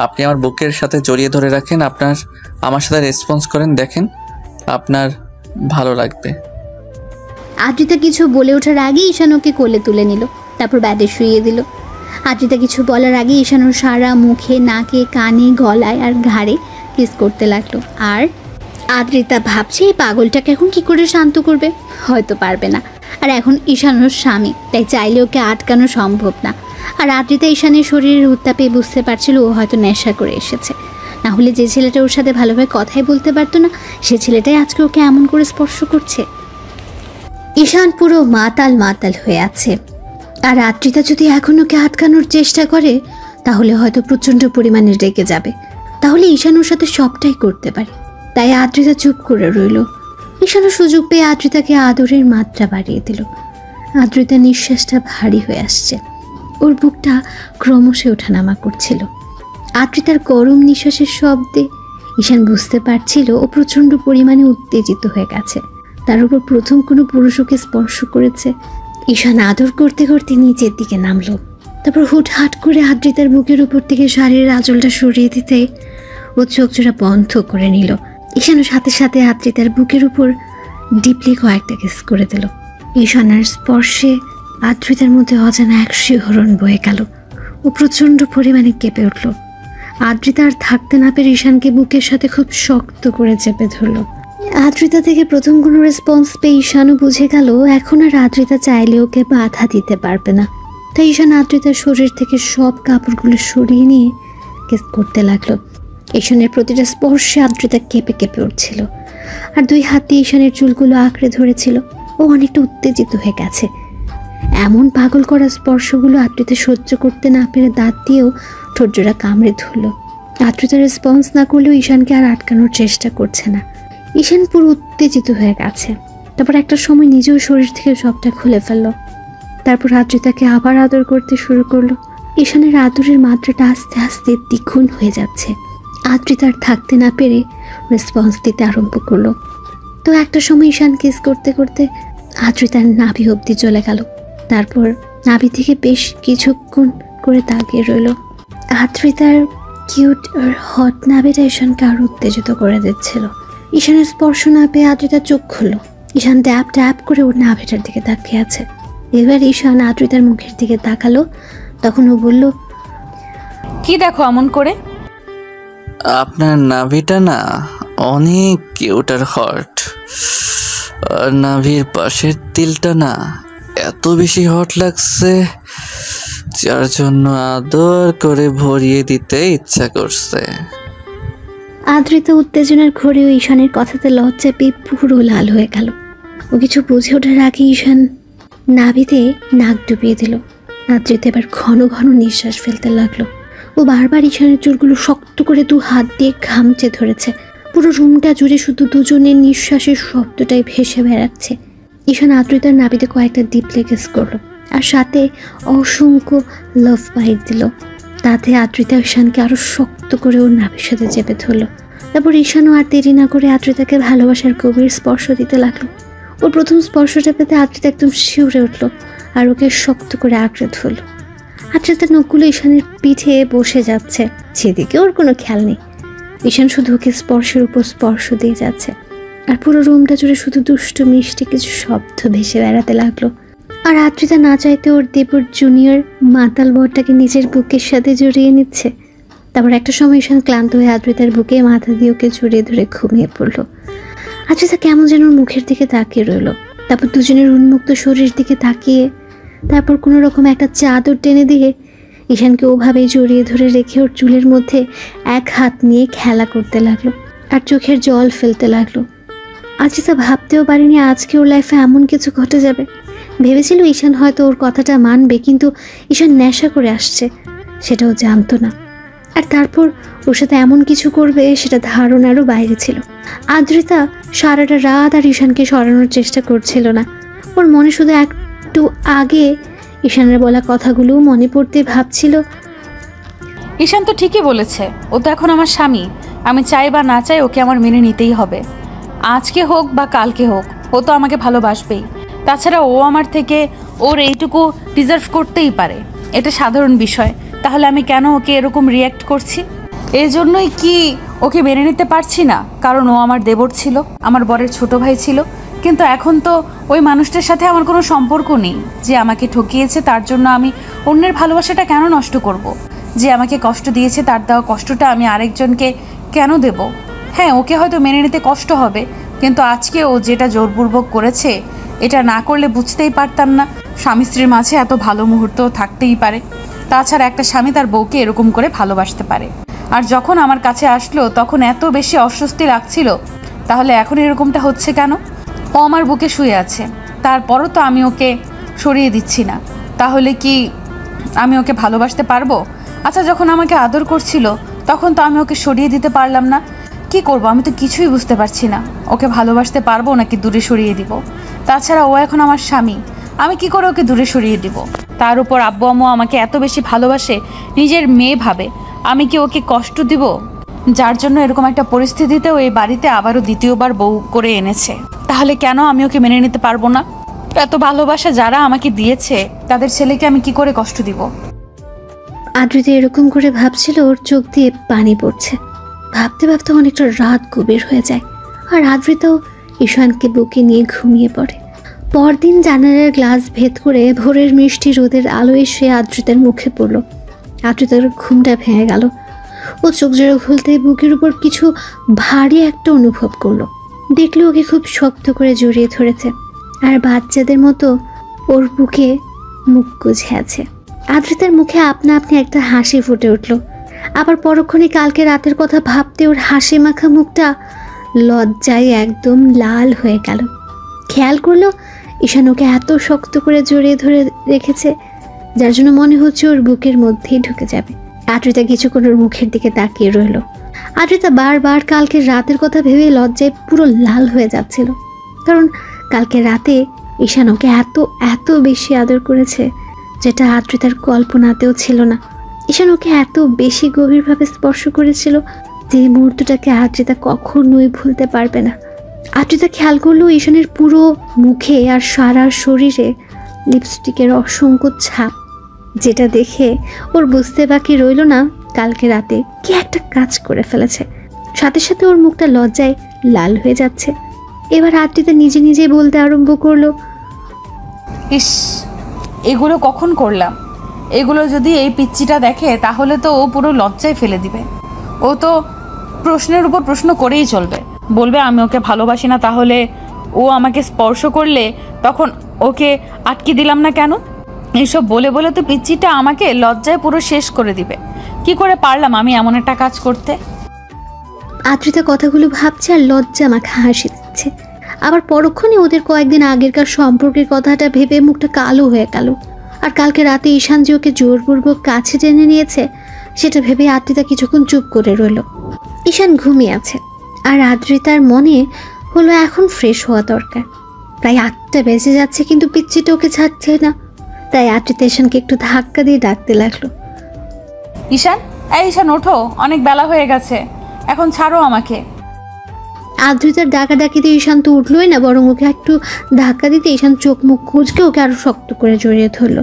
আপনি আমার বুকের সাথে জড়িয়ে ধরে রাখেন, আমার সাথে রেসপন্স করেন, দেখেন আপনার ভালো লাগবে। আদ্রিতা কিছু বলে ওঠার আগে ঈশান ওকে কোলে তুলে নিল, তারপর ব্যাডে শুইয়ে দিল। আদ্রিতা কিছু বলার আগে ঈশান ওর সারা মুখে, নাকে, কানে, গলায় আর ঘাড়ে কিস করতে লাগলো। আর আদ্রিতা ভাবছে এই পাগলটাকে এখন কি করে শান্ত করবে, হয়তো পারবে না। আর এখন ঈশান ওর স্বামী, তাই চাইলে ওকে আটকানো সম্ভব না। আর আদ্রিতা ঈশানের শরীরের উত্তাপে বুঝতে পারছিল ও হয়তো নেশা করে এসেছে, না হলে যে ছেলেটা ওর সাথে ভালোভাবে কথাই বলতে পারতো না সে ছেলেটাই আজকে ওকে এমন করে স্পর্শ করছে। ঈশান পুরো মাতাল মাতাল হয়ে আছে। আর আদ্রিতা যদি এখন ওকে আটকানোর চেষ্টা করে তাহলে হয়তো প্রচণ্ড পরিমাণে রেগে যাবে, তাহলে ঈশান ওর সাথে সবটাই করতে পারে। তাই আদ্রিতা চুপ করে রইল। ঈশানও সুযোগ পেয়ে আদ্রিতাকে আদরের মাত্রা বাড়িয়ে দিল। আদ্রিতার নিঃশ্বাসটা ভারী হয়ে আসছে, ওর বুকটা ক্রমশ ওঠানামা করছিল। আদ্রিতার গরম নিঃশ্বাসের শব্দে ঈশান বুঝতে পারছিল ও প্রচণ্ড পরিমাণে উত্তেজিত হয়ে গেছে। তার উপর প্রথম কোনো পুরুষ ওকে স্পর্শ করেছে। ঈশান আদর করতে করতে নিচের দিকে নামলো। তারপর হুটহাট করে আদ্রিতার বুকের উপর থেকে শাড়ির আঁচলটা সরিয়ে দিতে ও চোখ জোড়া বন্ধ করে নিল। ঈশানও সাথে সাথে আদ্রিতার বুকের উপর ডিপলি কয়েকটা কিস করে দিল। ঈশানের স্পর্শে আদ্রিতার মধ্যে অজানা এক শিহরণ বয়ে গেল। ও প্রচণ্ড পরিমাণে কেঁপে উঠল। আদ্রিতা আর থাকতে না পেরে ঈশানকে বুকের সাথে খুব শক্ত করে চেপে ধরল। আদ্রিতা থেকে প্রথম কোনো রেসপন্স পেয়ে ঈশানও বুঝে গেল এখন আর আদ্রিতা চাইলে ওকে বাধা দিতে পারবে না। তাই ঈশান আদ্রিতার শরীর থেকে সব কাপড়গুলো সরিয়ে নিয়ে কিস করতে লাগলো। ঈশানের প্রতিটা স্পর্শে আদ্রিতা কেঁপে কেঁপে উঠছিল আর দুই হাত দিয়ে ঈশানের চুলগুলো আঁকড়ে ধরেছিল। ও অনেকটা উত্তেজিত হয়ে গেছে। এমন পাগল করা স্পর্শগুলো আদ্রিতা সহ্য করতে না পেরে দাঁত দিয়েও ঠোঁটজোড়া কামড়ে ধরল। আদ্রিতা রেসপন্স না করলেও ঈশানকে আর আটকানোর চেষ্টা করছে না। ঈশান পুরো উত্তেজিত হয়ে গেছে। তারপর একটা সময় নিজেও শরীর থেকে সবটা খুলে ফেলল। তারপর আদ্রিতাকে আবার আদর করতে শুরু করলো। ঈশানের আদরের মাত্রাটা আস্তে আস্তে দ্বিগুণ হয়ে যাচ্ছে। আদ্রিতার থাকতে না পেরে রেসপন্স দিতে আরম্ভ করলো। তো একটা সময় ঈশান কিস করতে করতে আদ্রিতার নাভি অবধি চলে গেল। তারপর নাভি থেকে বেশ কিছুক্ষণ করে তাকিয়ে রইল। আদ্রিতার কিউট আর হট নাভিটা ঈশানকে আরো উত্তেজিত করে দিচ্ছিল। ঈশানের স্পর্শ না পেয়ে আদ্রিতা চোখ খুলল। ঈশান ট্যাপ ট্যাপ করে ওর নাভিটার দিকে তাকিয়ে আছে। এবার ঈশান আদ্রিতার মুখের দিকে তাকালো। তখন ও বলল, কি দেখো এমন করে? আপনার নাভিটা না অনেক কিউট আর হট, আর নাভির পাশের তিলটা না এত বেশি হট লাগছে যার জন্য আদর করে ভরিয়ে দিতে ইচ্ছা করছে। আদ্রিতা উত্তেজনার ঘোরেও ঈশানের কথাতে লজ্জা পেয়ে পুরো লাল হয়ে গেল। ও কিছু বুঝে ওঠার আগে ঈশান নাভিতে নাক ডুবিয়ে দিল। আদ্রিতা এবার ঘন ঘন নিঃশ্বাস ফেলতে লাগলো। ও বারবার ঈশানের চুলগুলো শক্ত করে দু হাত দিয়ে খামচে ধরেছে। পুরো রুমটা জুড়ে শুধু দুজনের নিঃশ্বাসের শব্দটাই ভেসে বেড়াচ্ছে। ঈশান আদ্রিতার নাভিতে কয়েকটা ডিপ কিস করলো আর সাথে অসংখ্য লাভ বাইট দিল। তাতে আদ্রিতা ঈশানকে আরো শক্ত করে ওর নাভির সাথে চেপে ধরলো। তারপর ঈশানও আর দেরি না করে আদ্রিতাকে ভালোবাসার গভীর স্পর্শ দিতে লাগলো। ওর প্রথম স্পর্শটা পেতে আদ্রিতা একদম শিউরে উঠলো আর ওকে শক্ত করে আঁকড়ে ধরলো। আদ্রিতার নখগুলো ঈশানের পিঠে বসে যাচ্ছে, সেদিকে ওর কোনো খেয়াল নেই। ঈশান শুধু ওকে স্পর্শের উপর স্পর্শ দিয়ে যাচ্ছে আর পুরো রুমটা জুড়ে শুধু দুষ্টু মিষ্টি কিছু শব্দ ভেসে বেড়াতে লাগলো। আর আদ্রিতা না চাইতে ওর দেবর জুনিয়র মাতাল বরটাকে নিজের বুকের সাথে জড়িয়ে নিচ্ছে। তারপর একটা সময় ঈশান ক্লান্ত হয়ে আদ্রিতার বুকে মাথা দিয়ে ওকে জড়িয়ে ধরে ঘুমিয়ে পড়লো। আদ্রিতা কেমন যেন ওর মুখের দিকে তাকিয়ে রইল। তারপর দুজনের উন্মুক্ত শরীর দিকে তাকিয়ে তারপর কোনো রকম একটা চাদর টেনে দিয়ে ঈশানকে ওভাবেই জড়িয়ে ধরে রেখে ওর চুলের মধ্যে এক হাত নিয়ে খেলা করতে লাগলো আর চোখের জল ফেলতে লাগলো। আদ্রিতা ভাবতেও পারেনি আজকে ওর লাইফে এমন কিছু ঘটে যাবে। ভেবেছিল ঈশান হয়তো ওর কথাটা মানবে, কিন্তু ঈশান নেশা করে আসছে সেটাও জানতো না। আর তারপর ওর সাথে এমন কিছু করবে সেটা ধারণারও বাইরে ছিল। আদ্রিতা সারাটা রাত আর ঈশানকে সরানোর চেষ্টা করছিল না। ওর মনে শুধু একটু আগে ঈশানের বলা কথাগুলো মনে পড়তে ভাবছিল, ঈশান তো ঠিকই বলেছে, ও তো এখন আমার স্বামী। আমি চাই বা না চাই ওকে আমার মেনে নিতেই হবে। আজকে হোক বা কালকে হোক ও তো আমাকে ভালোবাসবেই। তাছাড়া ও আমার থেকে ওর এইটুকু ডিজার্ভ করতেই পারে, এটা সাধারণ বিষয়। তাহলে আমি কেন ওকে এরকম রিয়্যাক্ট করছি? এই জন্যই কি ওকে মেনে নিতে পারছি না? কারণ ও আমার দেবর ছিল, আমার বরের ছোট ভাই ছিল। কিন্তু এখন তো ওই মানুষটার সাথে আমার কোনো সম্পর্ক নেই। যে আমাকে ঠকিয়েছে তার জন্য আমি অন্যের ভালোবাসাটা কেন নষ্ট করব? যে আমাকে কষ্ট দিয়েছে তার দেওয়া কষ্টটা আমি আরেকজনকে কেন দেব? হ্যাঁ, ওকে হয়তো মেনে নিতে কষ্ট হবে, কিন্তু আজকে ও যেটা জোরপূর্বক করেছে এটা না করলে বুঝতেই পারতাম না। স্বামী স্ত্রীর মাঝে এত ভালো মুহূর্ত থাকতেই পারে। তাছাড়া একটা স্বামী তার বউকে এরকম করে ভালোবাসতে পারে। আর যখন আমার কাছে আসলো তখন এত বেশি অস্বস্তি লাগছিল, তাহলে এখন এরকমটা হচ্ছে কেন? ও আমার বুকে শুয়ে আছে, তারপরও তো আমি ওকে সরিয়ে দিচ্ছি না, তাহলে কি আমি ওকে ভালোবাসতে পারবো? আচ্ছা, যখন আমাকে আদর করছিল তখন তো আমি ওকে সরিয়ে দিতে পারলাম না। কি করব, আমি তো কিছুই বুঝতে পারছি না। ওকে ভালোবাসতে পারবো নাকি দূরে সরিয়ে দিব? তাছাড়া ও এখন আমার স্বামী, আমি কি করে ওকে দূরে সরিয়ে দিব? তার উপর আব্বু আম্মু আমাকে এত বেশি ভালোবাসে, নিজের মেয়ে ভাবে। আমি কি ওকে কষ্ট দিব? যার জন্য এরকম একটা পরিস্থিতিতেও এই বাড়িতে আবারও দ্বিতীয়বার বউ করে এনেছে। তাহলে কেন আমি ওকে মেনে নিতে পারবো না? এত ভালোবাসা যারা আমাকে দিয়েছে তাদের ছেলেকে আমি কি করে কষ্ট দিব? আদ্রিতা এরকম করে ভাবছিল, ওর চোখ দিয়ে পানি পড়ছে। ভাবতে ভাবতে অনেকটা রাত গভীর হয়ে যায়, আর আদ্রিতাও ঈশানকে বুকে নিয়ে ঘুমিয়ে পড়ে। পরদিন জানালার গ্লাস ভেদ করে ভোরের মিষ্টি রোদের আলো এসে আদ্রিতার মুখে পড়ল। আদ্রিতার ঘুমটা ভেঙে গেল। ও চোখ জোড়া খুলতে বুকের উপর কিছু ভারী একটা অনুভব করলো। দেখলো ওকে খুব শক্ত করে জড়িয়ে ধরেছে, আর বাচ্চাদের মতো ওর বুকে মুখ গুজে আছে। আদ্রিতার মুখে আপনা আপনি একটা হাসি ফুটে উঠল। আবার পরক্ষণে কালকে রাতের কথা ভাবতে ওর হাসি মাখা মুখটা লজ্জায় একদম লাল হয়ে গেল। খেয়াল করলো ঈশান ওকে এত শক্ত করে জড়িয়ে ধরে রেখেছে, যার জন্য মনে হচ্ছে ওর বুকের মধ্যেই ঢুকে যাবে। আদ্রিতা কিছুক্ষণ ওর মুখের দিকে তাকিয়ে রইল। আদ্রিতা বারবার কালকে রাতের কথা ভেবে লজ্জায় পুরো লাল হয়ে যাচ্ছিল, কারণ কালকে রাতে ঈশান ওকে এত এত বেশি আদর করেছে, যেটা আদ্রিতার কল্পনাতেও ছিল না। ঈশান ওকে এত বেশি গভীরভাবে স্পর্শ করেছিল যে মুহূর্তটাকে আদ্রিতা কখনোই ভুলতে পারবে না। আদ্রিতা খেয়াল করলো ঈশানের পুরো মুখে আর সারা শরীরে লিপস্টিকের অসংখ্য ছাপ, যেটা দেখে ওর বুঝতে বাকি রইল না কালকে রাতে কি একটা কাজ করে ফেলেছে। সাথে সাথে ওর মুখটা লজ্জায় লাল হয়ে যাচ্ছে। এবার আদ্রিতা নিজে নিজে বলতে আরম্ভ করলো, ইস, এগুলো কখন করলাম? এগুলো যদি এই পিচ্চিটা দেখে তাহলে তো ও পুরো লজ্জায় ফেলে দিবে। ও তো প্রশ্নের উপর প্রশ্ন করেই চলবে, বলবে আমি ওকে ভালোবাসি না, তাহলে ও আমাকে স্পর্শ করলে তখন ওকে আটকে দিলাম না কেন? এইসব বলে বলে তো পিচ্চিটা আমাকে লজ্জায় পুরো শেষ করে দিবে। কি করে পারলাম আমি এমন একটা কাজ করতে? আদ্রিতা কথাগুলো ভাবছে আর লজ্জা মাখা হাসি দিচ্ছে। আবার পরক্ষণে ওদের কয়েকদিন আগেরকার সম্পর্কের কথাটা ভেবে মুখটা কালো হয়ে গেল। আর কালকে রাতে ঈশান যে ওকে জোরপূর্বক কাছে টেনে নিয়েছে সেটা ভেবে আদ্রিতা কিছুক্ষণ চুপ করে রইল। ঈশান ঘুমিয়ে আছে, আর আদ্রিতার মনে হলো এখন ফ্রেশ হওয়া দরকার। প্রায় 8টা বেজে যাচ্ছে, কিন্তু পিচ্চিটা ওকে ছাড়ছে না। তাই আদ্রিতা ঈশানকে একটু ধাক্কা দিয়ে ডাকতে লাগলো, ঈশান, এই ঈশান ওঠো, অনেক বেলা হয়ে গেছে, এখন ছাড়ো আমাকে। আদ্রিতার ডাকাডাকিতে ঈশান তো উঠলোই না, বরং ওকে একটু ধাক্কা দিতে ঈশান চোখ মুখ কুঁচকে ওকে আরো শক্ত করে জড়িয়ে ধরলো।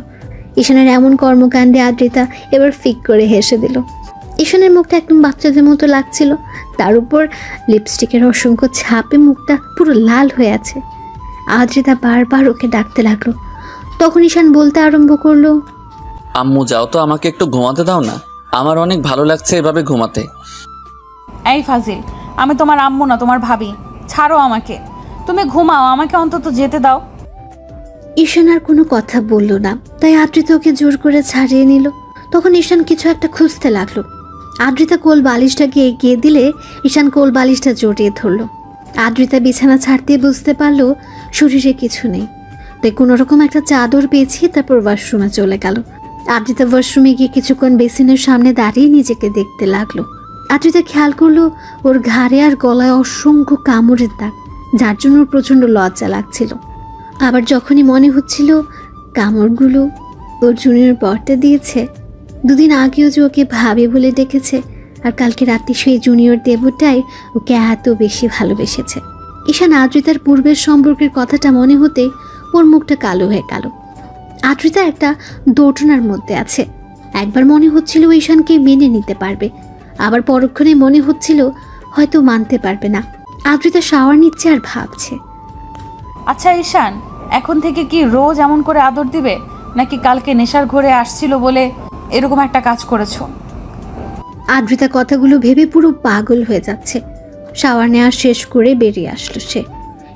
ঈশানের এমন কর্মকাণ্ডে আদ্রিতা এবার ফিক করে হেসে দিল। ঈশানের মুখটা একদম বাচ্চাদের মতো লাগছিল, তার উপর লিপস্টিকের অসংখ্য ছাপে মুখটা পুরো লাল হয়ে আছে। আদ্রিতা বারবার ওকে ডাকতে লাগলো। তখন ঈশান বলতে আরম্ভ করলো, আম্মু যাও তো, আমাকে একটু ঘুমাতে দাও না, আমার অনেক ভালো লাগছে এভাবে ঘুমাতে। এই ফাজিল, আমি তোমার আম্মু না, তোমার ভাবি। ছাড়ো আমাকে, তুমি ঘুমাও, আমাকে অন্তত যেতে দাও। ঈশান আর কোনো কথা বলল না, তাই আদ্রিতা ওকে জোর করে ছাড়িয়ে নিল। তখন ঈশান কিছু একটা খুঁজতে লাগলো। আদ্রিতা কোল বালিশটাকে এগিয়ে দিলে ঈশান কোল বালিশটা জড়িয়ে ধরলো। আদ্রিতা বিছানা ছাড়তে বুঝতে পারলো শরীরে কিছু নেই, তাই কোনো রকম একটা চাদর পেয়েছি, তারপর ওয়াশরুমে চলে গেল। আদ্রিতা ওয়াশরুমে গিয়ে কিছুক্ষণ বেসিনের সামনে দাঁড়িয়ে নিজেকে দেখতে লাগলো। আদ্রিতা খেয়াল করলো ওর ঘাড়ে আর গলায় অসংখ্য কামড়ের দাগ, যার জন্য ওর প্রচণ্ড লজ্জা লাগছিল। আবার যখনই মনে হচ্ছিল কামড়গুলো ওর জুনিয়র বরটা দিয়েছে, দুদিন আগেও যে ওকে ভাবি বলে ডেকেছে, আর কালকে রাতে সেই জুনিয়র দেবটাই ওকে এত বেশি ভালোবেসেছে। ঈশান আদ্রিতার পূর্বের সম্পর্কের কথাটা মনে হতে ওর মুখটা কালো হয়ে গেল। আদ্রিতা একটা দোটানার মধ্যে আছে। একবার মনে হচ্ছিল ঈশানকে মেনে নিতে পারবে, আবার পরক্ষণে মনে হচ্ছিল হয়তো মানতে পারবে না। আদ্রিতা শাওয়ার নিচ্ছে আর ভাবছে, আচ্ছা ঈশান, এখন থেকে কি রোজ এমন করে আদর দিবে, নাকি কালকে নেশার ঘরে আসছিল বলে এরকম একটা কাজ করেছো? আদ্রিতা কথাগুলো ভেবে পুরো পাগল হয়ে যাচ্ছে। শাওয়ার নেওয়া শেষ করে বেরিয়ে আসলো সে।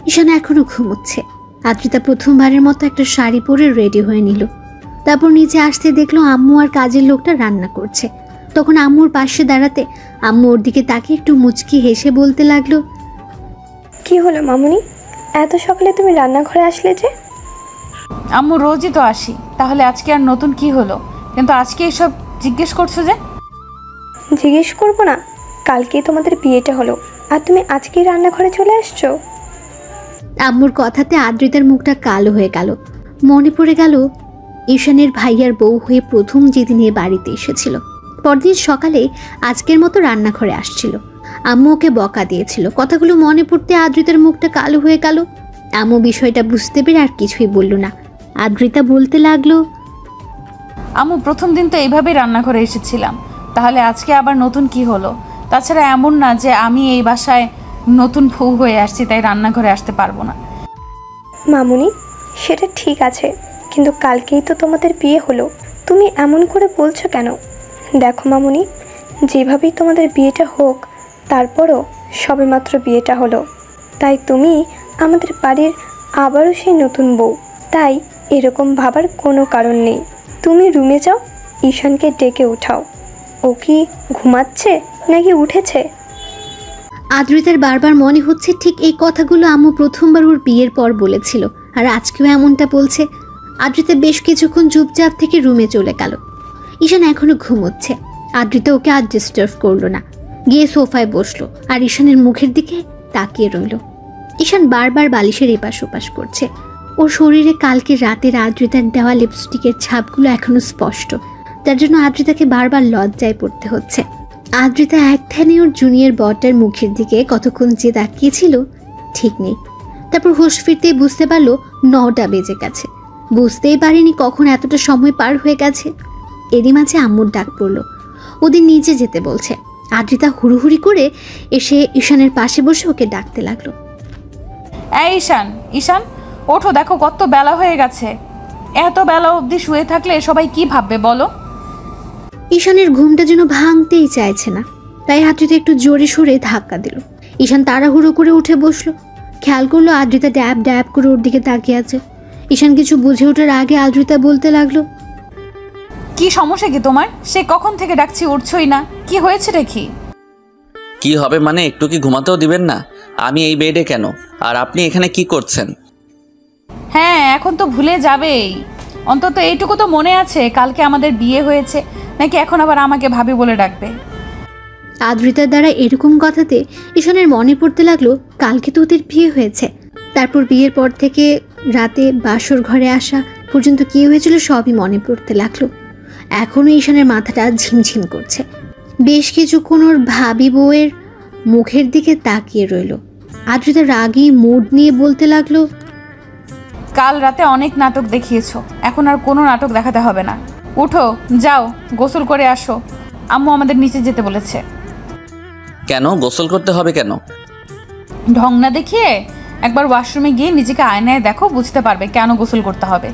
ঈশান এখনো ঘুমোচ্ছে। আদ্রিতা প্রথমবারের মতো একটা শাড়ি পরে রেডি হয়ে নিল। তারপর নিচে আসতে দেখলো আম্মু আর কাজের লোকটা রান্না করছে। তখন আম্মুর পাশে দাঁড়াতে আম্মু ওর দিকে তাকিয়ে একটু মুচকি হেসে বলতে লাগলো, কি হলো মামুনি, এত সকালে তুমি রান্নাঘরে আসলে যে? আম্মু রোজই তো আসি, তাহলে আজকে আর নতুন কি হলো? কিন্তু আজকে এসব জিজ্ঞেস করছো যে? জিজ্ঞেস করবো না? কালকেই তোমাদের বিয়েটা হলো আর তুমি আজকেই রান্নাঘরে চলে আসছো। আম্মুর কথাতে আদ্রিতার মুখটা কালো হয়ে গেল। মনে পড়ে গেল ঈশানের ভাইয়ার বউ হয়ে প্রথম যেদিন এ বাড়িতে এসেছিল। পরদিন সকালে আজকের মতো রান্নাঘরে আসছিল। আম্মু ওকে বকা দিয়েছিল। কথাগুলো মনে পড়তে আদ্রিতার মুখটা কালো হয়ে গেল। আম্মু বিষয়টা বুঝতে পেরে আর কিছুই বলল না। আদ্রিতা বলতে লাগলো, আম্মু প্রথম দিন তো এইভাবেই রান্নাঘরে এসেছিলাম, তাহলে আজকে আবার নতুন কি হলো? তাছাড়া এমন না যে আমি এই বাসায় নতুন বউ হয়ে আসছি তাই রান্নাঘরে আসতে পারবো না। মামুনি, সেটা ঠিক আছে, কিন্তু কালকেই তো তোমাদের বিয়ে হলো, তুমি এমন করে বলছো কেন? দেখো মামুনি, যেভাবেই তোমাদের বিয়েটা হোক, তারপরও সবেমাত্র বিয়েটা হলো, তাই তুমি আমাদের বাড়ির আবারও সেই নতুন বউ, তাই এরকম ভাবার কোনো কারণ নেই। তুমি রুমে যাও, ঈশানকে ডেকে উঠাও। ও কি ঘুমাচ্ছে নাকি উঠেছে? আদ্রিতার বারবার মনে হচ্ছে ঠিক এই কথাগুলো আম্মু প্রথমবার ওর বিয়ের পর বলেছিল, আর আজকেও এমনটা বলছে। আদ্রিতা বেশ কিছুক্ষণ চুপচাপ থেকে রুমে চলে গেল। ঈশান এখনো ঘুমোচ্ছে। আদ্রিতা ওকে আর ডিস্টার্ব করলো না, গিয়ে সোফায় বসলো আর ঈশানের মুখের দিকে তাকিয়ে রইল। ঈশান বারবার বালিশের এপাশ ওপাশ করছে। ওর শরীরে কালকে রাতের আদ্রিতার দেওয়া লিপস্টিকের ছাপগুলো এখনো স্পষ্ট, যার জন্য আদ্রিতাকে বারবার লজ্জায় পড়তে হচ্ছে। আদ্রিতা এক ধ্যানে ওর জুনিয়র বরটার মুখের দিকে কতক্ষণ যে তাকিয়েছিল ঠিক নেই। তারপর হুঁশ ফিরতেই বুঝতে পারলো 9টা বেজে গেছে। বুঝতেই পারিনি কখন এতটা সময় পার হয়ে গেছে। এরই মাঝে আম্মুর ডাক পড়লো, ওদের নিচে যেতে বলছে। আদ্রিতা হুড়ুহুড়ি করে এসে ঈশানের পাশে বসে ওকে ডাকতে লাগলো, এই ঈশান, ঈশান ওঠো, দেখো কত বেলা হয়ে গেছে। এত বেলা অবধি শুয়ে থাকলে সবাই কি ভাববে বলো? ঈশানের ঘুমটা যেন ভাঙতেই চাইছে না, তাই আদ্রিতা একটু জোরে সোরে ধাক্কা দিল। ঈশান তাড়াহুড়ো করে উঠে বসলো। খেয়াল করলো আদ্রিতা ড্যাব ড্যাব করে ওর দিকে তাকিয়ে আছে। ঈশান কিছু বুঝে ওঠার আগে আদ্রিতা বলতে লাগলো, কি সমস্যা কি তোমার? সে কখন থেকে ডাকছি, উঠছই না, কি হয়েছে দেখি? কি হবে মানে, একটু কি ঘুমাতেও দিবেন না? আমি এই বেডে কেন, আর আপনি এখানে কি করছেন? হ্যাঁ, এখন তো ভুলে যাবেই। অন্তত এইটুকু তো মনে আছে কালকে আমাদের বিয়ে হয়েছে, নাকি এখন আবার আমাকে ভাবি বলে ডাকবে? আদ্রিতার দ্বারা এরকম কথাতে ঈশানের মনে পড়তে লাগলো কালকে তো ওদের বিয়ে হয়েছে। তারপর বিয়ের পর থেকে রাতে বাসর ঘরে আসা পর্যন্ত কি হয়েছিল সবই মনে পড়তে লাগলো। এখনও ঈশানের মাথাটা ঝিমঝিম করছে। বেশ কিছুক্ষণ ওর ভাবি বউয়ের মুখের দিকে তাকিয়ে রইল। আদ্রিতা রাগী মুড নিয়ে বলতে লাগলো, কাল রাতে অনেক নাটক দেখিয়েছো, এখন আর কোনো নাটক দেখাতে হবে না। উঠো, যাও গোসল করে আসো, আম্মু আমাদের নিচে যেতে বলেছে। কেন গোসল করতে হবে কেন? ঢং না দেখিয়ে একবার ওয়াশরুমে গিয়ে নিজেকে আয়নায় দেখো, বুঝতে পারবে কেন গোসল করতে হবে।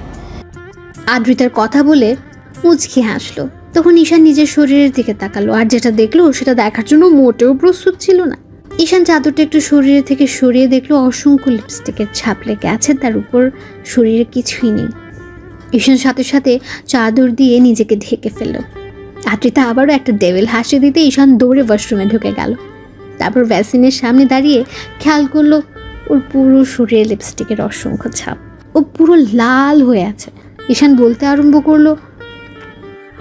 আদ্রিতার কথা বলে মুচকি হাসলো। তখন ঈশান নিজের শরীরের দিকে তাকালো, আর যেটা দেখলো সেটা দেখার জন্য মোটেও প্রস্তুত ছিল না। ঈশান চাদরটা একটু শরীরে থেকে সরিয়ে দেখলো অসংখ্য লিপস্টিকের ছাপ লেগে আছে, তার উপর শরীরে কিছুই নেই। ঈশান সাথে সাথে চাদর দিয়ে নিজেকে ঢেকে ফেলল। আদ্রিতা আবারও একটা ডেভিল হাসি দিতে ঈশান দৌড়ে ওয়াশরুমে ঢুকে গেল। তারপর ভ্যাসিনের সামনে দাঁড়িয়ে খেয়াল করলো ওর পুরো শরীরে লিপস্টিকের অসংখ্য ছাপ। ও পুরো লাল হয়ে আছে। ঈশান বলতে আরম্ভ করলো,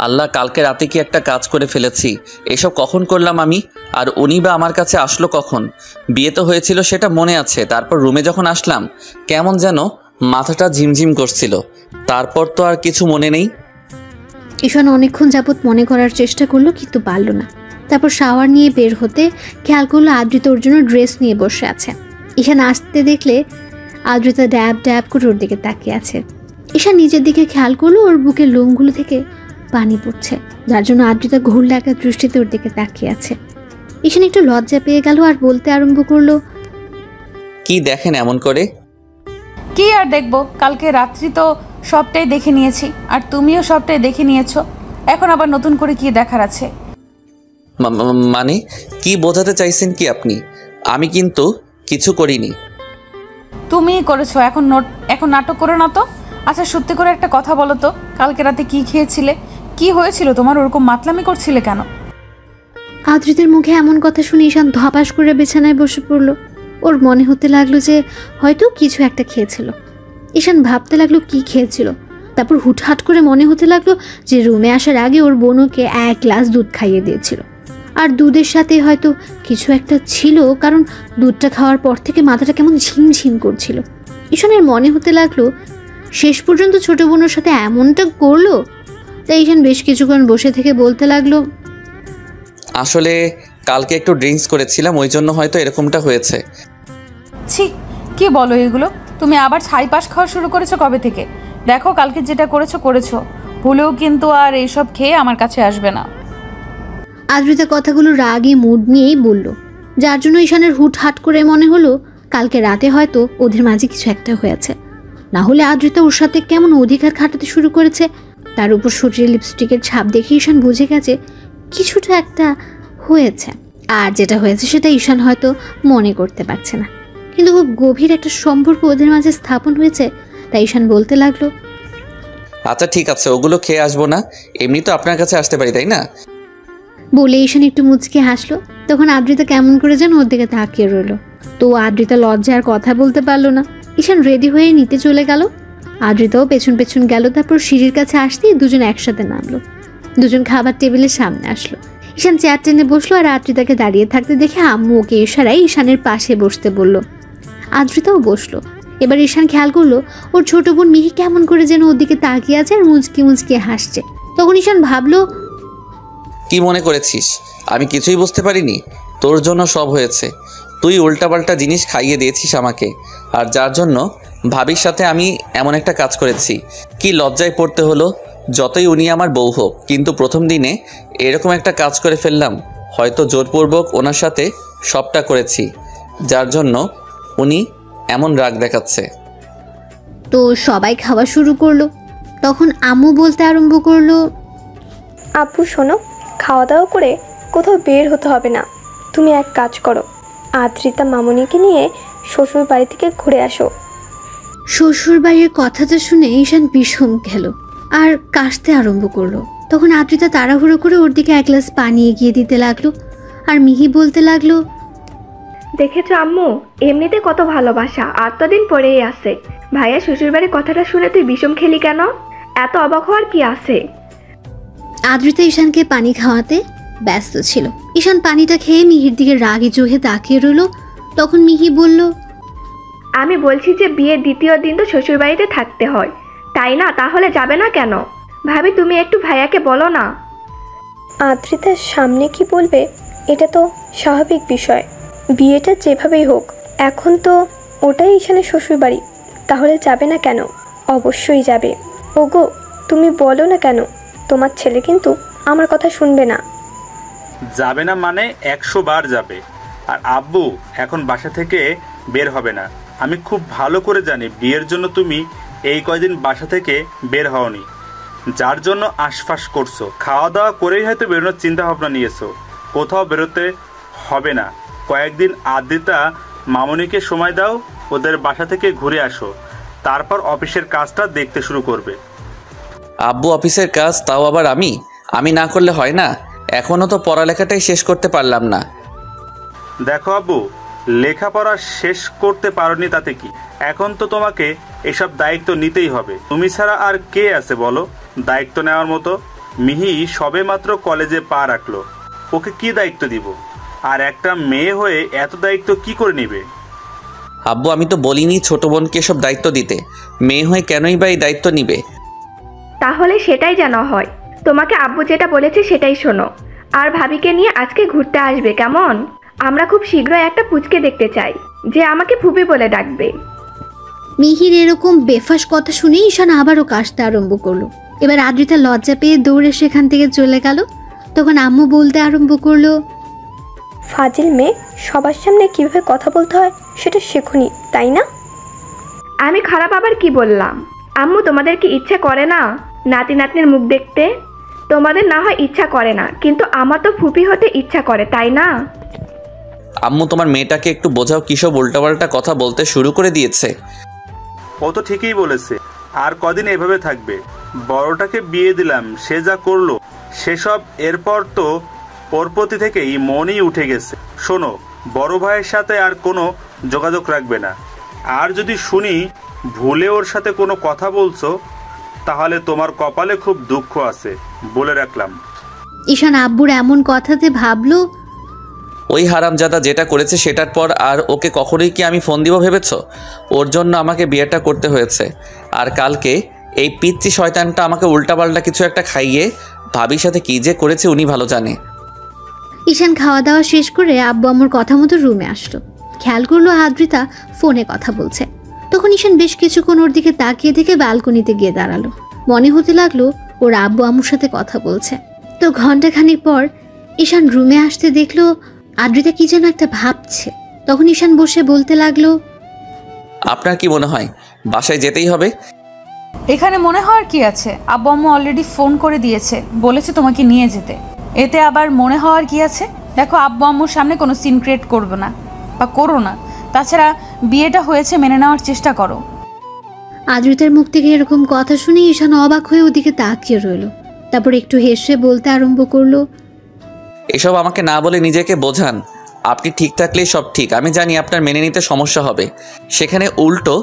আল্লাহ, কালকে রাতে কি একটা কাজ করে ফেলেছি। এসব কখন করলাম আমি? আর উনি বা আমার কাছে আসলো কখন? বিয়ে তো হয়েছিল সেটা মনে আছে, তারপর রুমে যখন আসলাম কেমন যেন মাথাটা ঝিমঝিম করছিল, তারপর তো আর কিছু মনে নেই। ঈশান অনেকক্ষণ যাবৎ মনে করার চেষ্টা করলো, কিন্তু পারল না। তারপর শাওয়ার নিয়ে বের হতে খেয়াল করলো আদ্রিতা ওর জন্য ড্রেস নিয়ে বসে আছে। ঈশান আসতে দেখলে আদ্রিতা ড্যাব ড্যাব করে ওর দিকে তাকিয়ে আছে। ঈশান নিজের দিকে খেয়াল করলো ওর বুকের লোমগুলো থেকে পানি পড়ছে, যার জন্য আদ্রিতা ঘোর লাগা দৃষ্টিতে ওর দিকে তাকিয়ে আছে। ঈশান একটু লজ্জা পেয়ে গেল আর বলতে আরম্ভ করলো, কি দেখেন এমন করে? কি আর দেখবো, কালকে রাত্রি তো সবটাই দেখে নিয়েছি, আর তুমিও সবটাই দেখে নিয়েছো। এখন আবার নতুন করে কি দেখার আছে? মানে কি বোঝাতে চাইছেন কি আপনি? আমি কিন্তু কিছু করিনি। তুমিই করেছো, এখন নাটক করো না তো। আচ্ছা সত্যি করে একটা কথা বলো তো, কালকে রাতে কি খেয়েছিলে, কি হয়েছিল তোমার, ওরকম মাতলামি করছিলে কেন? আদ্রিতার মুখে এমন কথা শুনে ঈশান ধপাস করে বিছানায় বসে পড়ল। ওর মনে হতে লাগলো যে হয়তো কিছু একটা খেয়েছিল। ঈশান ভাবতে লাগলো কি খেয়েছিল। তারপর হুটহাট করে মনে হতে লাগলো যে রুমে আসার আগে ওর বোনকে 1 গ্লাস দুধ খাইয়ে দিয়েছিল, আর দুধের সাথে হয়তো কিছু একটা ছিল, কারণ দুধটা খাওয়ার পর থেকে মাথাটা কেমন ঝিমঝিম করছিল। ঈশানের মনে হতে লাগলো শেষ পর্যন্ত ছোট বোনের সাথে এমনটা করলো। তাই ঈশান বেশ কিছুক্ষণ বসে থেকে বলতে লাগলো, আসলে কালকে একটু ড্রিঙ্কস করেছিলাম, ওই জন্য হয়তো এরকমটা হয়েছে। ছি, কি বলো এগুলো? তুমি আবার ছাইপাশ খাওয়া শুরু করেছো কবে থেকে? দেখো, কালকে যেটা করেছো ভুলেও কিন্তু আর এইসব খেয়ে আমার কাছে আসবে না। আদ্রিতা কথাগুলো রাগে মুড নিয়েই বলল, যার জন্য ঈশানের হুটহাট করে মনে হলো কালকে রাতে হয়তো ওদের মাঝে কিছু একটা হয়েছে। না হলে আদ্রিতা ওর সাথে কেমন অধিকার খাটাতে শুরু করেছে। তার উপর শরীরে লিপস্টিকের ছাপ দেখে ঈশান বুঝে গেছে কিছুটা একটা হয়েছে, আর যেটা হয়েছে সেটা ঈশান হয়তো মনে করতে পারছে না, কিন্তু খুব গভীর একটা সম্পর্ক ওদের মাঝে স্থাপন হয়েছে। তাই ঈশান বলতে লাগলো, আচ্ছা ঠিক আছে, ওগুলো খেয়ে আসবো না, এমনি তো আপনার কাছে আসতে পারি, তাই না? বলে ঈশান একটু মুচকে হাসলো। তখন আদ্রিতা কেমন করে যেন ওর দিকে তাকিয়ে রইল। তো আদ্রিতা লজ্জায় আর কথা বলতে পারলো না। ঈশান রেডি হয়ে নিতে চলে গেল, আদ্রিতাও পেছন পেছন গেল। তারপর সিঁড়ির কাছে আসতেই দুজন একসাথে নামলো। দুজন খাবার টেবিলের সামনে আসলো। ঈশান চেয়ার টেনে বসলো, আর আদ্রিতাকে দাঁড়িয়ে থাকতে দেখে আম্মু ওকে ইশারায় ঈশানের পাশে বসতে বলল। আদ্রিতাও বসলো। এবার ঈশান খেয়াল করলো ওর ছোট বোন মিহি কেমন করে যেন ওর দিকে তাকিয়ে আছে আর মুচকি মুচকি হাসছে। তখন ঈশান ভাবলো, কি মনে করেছিস আমি কিছুই বুঝতে পারিনি? তোর জন্য সব হয়েছে। তুই উল্টাপাল্টা জিনিস খাইয়ে দিয়েছিস আমাকে, আর যার জন্য ভাবির সাথে আমি এমন একটা কাজ করেছি। কি লজ্জায় পড়তে হলো। যতই উনি আমার বউ হোক, কিন্তু প্রথম দিনে এরকম একটা কাজ করে ফেললাম। হয়তো জোরপূর্বক ওনার সাথে সবটা করেছি, যার জন্য উনি এমন রাগ দেখাচ্ছে। তো সবাই খাওয়া শুরু করলো। তখন আম্মু বলতে আরম্ভ করলো, আপু শোনো, খাওয়া দাওয়া করে কোথাও বের হতে হবে না। তুমি এক কাজ করো, আদ্রিতা মামুনিকে নিয়ে শ্বশুর বাড়ি থেকে ঘুরে আসো। শ্বশুর বাড়ির কথাটা শুনে ঈশান বিষম গেল আর কাশতে আরম্ভ করলো। তখন আদ্রিতা তাড়াহুড়ো করে ওর দিকে 1 গ্লাস পানি এগিয়ে দিতে লাগলো, আর মিহি বলতে লাগলো, দেখেছো আম্মু, এমনিতে কত ভালোবাসা, 8 দিন পরেই আসে। ভাইয়া শ্বশুরবাড়ির কথাটা শুনে তুই বিষম খেলি কেন? এত অবাক হওয়ার কি আছে? আদ্রিতা ঈশানকে পানি খাওয়াতে ব্যস্ত ছিল। ঈশান পানিটা খেয়ে মিহির দিকে রাগে চোখে তাকিয়ে রইল। তখন মিহি বলল, আমি বলছি যে বিয়ের 2য় দিন তো শ্বশুরবাড়িতে থাকতে হয়, তাই না? তাহলে যাবে না কেন? ভাবি তুমি একটু ভাইয়াকে বলো না। আদ্রিতার সামনে কি বলবে এটা তো স্বাভাবিক বিষয়। বিয়েটা যেভাবেই হোক, এখন তো ওটাই ঈশানের শ্বশুর বাড়ি, তাহলে যাবে না কেন? অবশ্যই যাবে। ওগো, তুমি বলো না কেন? তোমার ছেলে কিন্তু আমার কথা শুনবে না। যাবে না মানে 100 বার যাবে। আর আব্বু এখন বাসা থেকে বের হবে না। আমি খুব ভালো করে জানি বিয়ের জন্য তুমি এই কয়দিন বাসা থেকে বের হওনি, যার জন্য আশফাশ করছো। খাওয়া দাওয়া করেই হয়তো বেরোনোর চিন্তা ভাবনা নিয়েছো। কোথাও বেরোতে হবে না। কয়েকদিন আদ্রিতা মামুনিকে সময় দাও, ওদের বাসা থেকে ঘুরে আসো, তারপর অফিসের কাজটা দেখতে শুরু করবে। আব্বু অফিসের কাজ, তাও আবার আমি না করলে হয় না? এখনও তো পড়ালেখাটাই শেষ করতে পারলাম না। দেখো আব্বু, লেখাপড়া শেষ করতে পারোনি তাতে কি? এখন তো তোমাকে এসব দায়িত্ব নিতেই হবে। তুমি ছাড়া আর কে আছে বলো দায়িত্ব নেওয়ার মতো? মিহি সবে মাত্র কলেজে পা রাখলো, ওকে কি দায়িত্ব দিব? আর একটা মেয়ে হয়ে এত দায়িত্ব কি করে নিবে? আব্বু আমি তো বলিনি ছোট বোনকে সব দায়িত্ব দিতে। মেয়ে হয়ে কেনই বা এই দায়িত্ব নিবে? তাহলে সেটাই যেন হয়। তোমাকে আব্বু যেটা বলেছে সেটাই শোনো। আর ভাবিকে নিয়ে আজকে ঘুরতে আসবে, কেমন? আমরা খুব শীঘ্রই একটা পুচকে দেখতে চাই যে আমাকে ফুপি বলে ডাকবে। মিহির এরকম বেফাস কথা শুনে ঈশান আবারও কাশতে আরম্ভ করলো। এবার আদ্রিতা লজ্জা পেয়ে দৌড়ে সেখান থেকে চলে গেল। তখন আম্মু বলতে আরম্ভ করলো, ফাজিল মেয়ে, সবার সামনে কিভাবে কথা বলতে হয় সেটা শেখুনি, তাই না? আমি খারাপ আবার কি বললাম? আম্মু তোমাদের কি ইচ্ছা করে না নাতি নাতনির মুখ দেখতে? তোমাদের না হয় ইচ্ছা করে না, কিন্তু আমার তো ফুপি হতে ইচ্ছা করে, তাই না? আম্মু তোমার মেয়েটাকে একটু বোঝাও, কিসব উল্টাপাল্টা কথা বলতে শুরু করে দিয়েছে। ও তো ঠিকই বলেছে, আর কদিন এভাবে থাকবে। বড়টাকে বিয়ে দিলাম, সে যা করলো সেসব এরপর তো ওর প্রতি থেকেই মনই উঠে গেছে। শোনো, বড় ভাইয়ের সাথে আর কোনো যোগাযোগ রাখবে না। আর যদি শুনি ভুলে ওর সাথে কোনো কথা বলছো, তাহলে তোমার কপালে খুব দুঃখ আছে, বলে রাখলাম। ঈশান আব্বুর এমন কথাতে ভাবলো, ওই হারামজাদা যেটা করেছে সেটার পর আর ওকে কখনোই কি আমি ফোন দিব ভেবেছ? ওর জন্য আমাকে বিয়েটা করতে হয়েছে। আর কালকে এই পিচ্চি শয়তানটা আমাকে উল্টাপাল্টা কিছু একটা খাইয়ে ভাবির সাথে কী যে করেছে উনি ভালো জানে। ঈশান খাওয়া দাওয়া শেষ করে আব্বু আম্মুর কথা মতো রুমে আসলো। খেয়াল করলো আদ্রিতা ফোনে কথা বলছে। তখন ঈশান বেশ কিছুক্ষণ ওর দিকে তাকিয়ে থেকে ব্যালকনিতে গিয়ে দাঁড়ালো। মনে হতে লাগলো ওর আব্বু আম্মুর সাথে কথা বলছে। তো ঘন্টাখানিক পর ঈশান রুমে আসতে দেখলো আদ্রিতা কি যেন একটা ভাবছে। তখন ঈশান বসে বলতে লাগলো, আপনার কি মনে হয় বাসায় যেতেই হবে? এখানে মনে হওয়ার কি আছে? আব্বু আম্মু অলরেডি ফোন করে দিয়েছে, বলেছে তোমাকে নিয়ে যেতে। এতে আবার মনে হওয়ার কি আছে? দেখো, আব্বু আম্মুর সামনে কোনো সিন ক্রিয়েট করবে না বা করো না। তাছাড়া বিয়েটা হয়েছে, মেনে নেওয়ার চেষ্টা করো। আদ্রিতার মুখ থেকে এরকম কথা শুনে ঈশান অবাক হয়ে ওদিকে তাকিয়ে রইল। তারপর একটু হেসে বলতে আরম্ভ করলো, এসব আমাকে না বলে নিজেকে বোঝান। আপনি ঠিক থাকলেই সব ঠিক। আমি জানি আপনার মেনে নিতে সমস্যা হবে, সেখানে উল্টো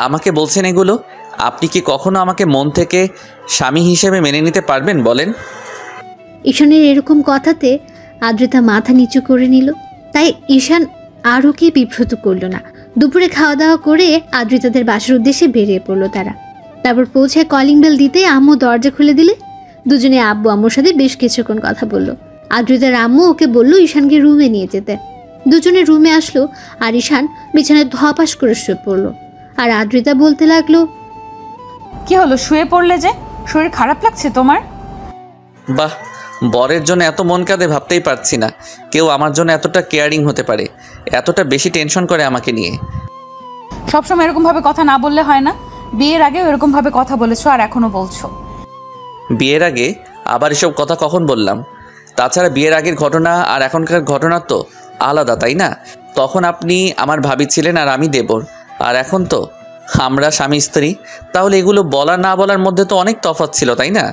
আমাকে বলছেন এগুলো। আপনি কি কখনো আমাকে মন থেকে স্বামী হিসেবে মেনে নিতে পারবেন বলেন? ঈশানের এরকম কথাতে আদ্রিতা মাথা নিচু করে নিল। তাই ঈশান আর ওকে বিব্রত করলো না। দুপুরে খাওয়া দাওয়া করে আদ্রিতাদের বাসার উদ্দেশ্যে বেরিয়ে পড়লো তারা। তারপর পৌঁছায় কলিং বেল দিতে আম্মু দরজা খুলে দিলে দুজনে আব্বু আম্মুর সাথে বেশ কিছুক্ষণ কথা বললো। আদ্রিতার আম্মু ওকে বললো ঈশানকে রুমে নিয়ে যেতে। দুজনে রুমে আসলো আর ঈশান বিছানায় ধপাস করে শুয়ে পড়লো। আর আদ্রিতা বলতে লাগলো, কি হলো, শুয়ে পড়লে যে? শরীর খারাপ লাগছে তোমার? বাহ, বরের জন্য এত মন কাঁদে ভাবতেই পারছি না কেউ আমার জন্য এতটা কেয়ারিং হতে পারে, এতটা বেশি টেনশন করে আমাকে নিয়ে। সবসময় এরকমভাবে কথা না বললে হয় না? বিয়ের আগেও এরকমভাবে কথা বলেছো আর এখনো বলছো। বিয়ের আগে আবার এসব কথা কখন বললাম? তাছাড়া বিয়ের আগের ঘটনা আর এখনকার ঘটনা তো আলাদা, তাই না? তখন আপনি আমার ভাবি ছিলেন আর আমি দেবর, আর এখন তো আমরা স্বামী স্ত্রী। তাহলে এগুলো বলা না বলার মধ্যে তো অনেক তফাৎ ছিল, তাই না?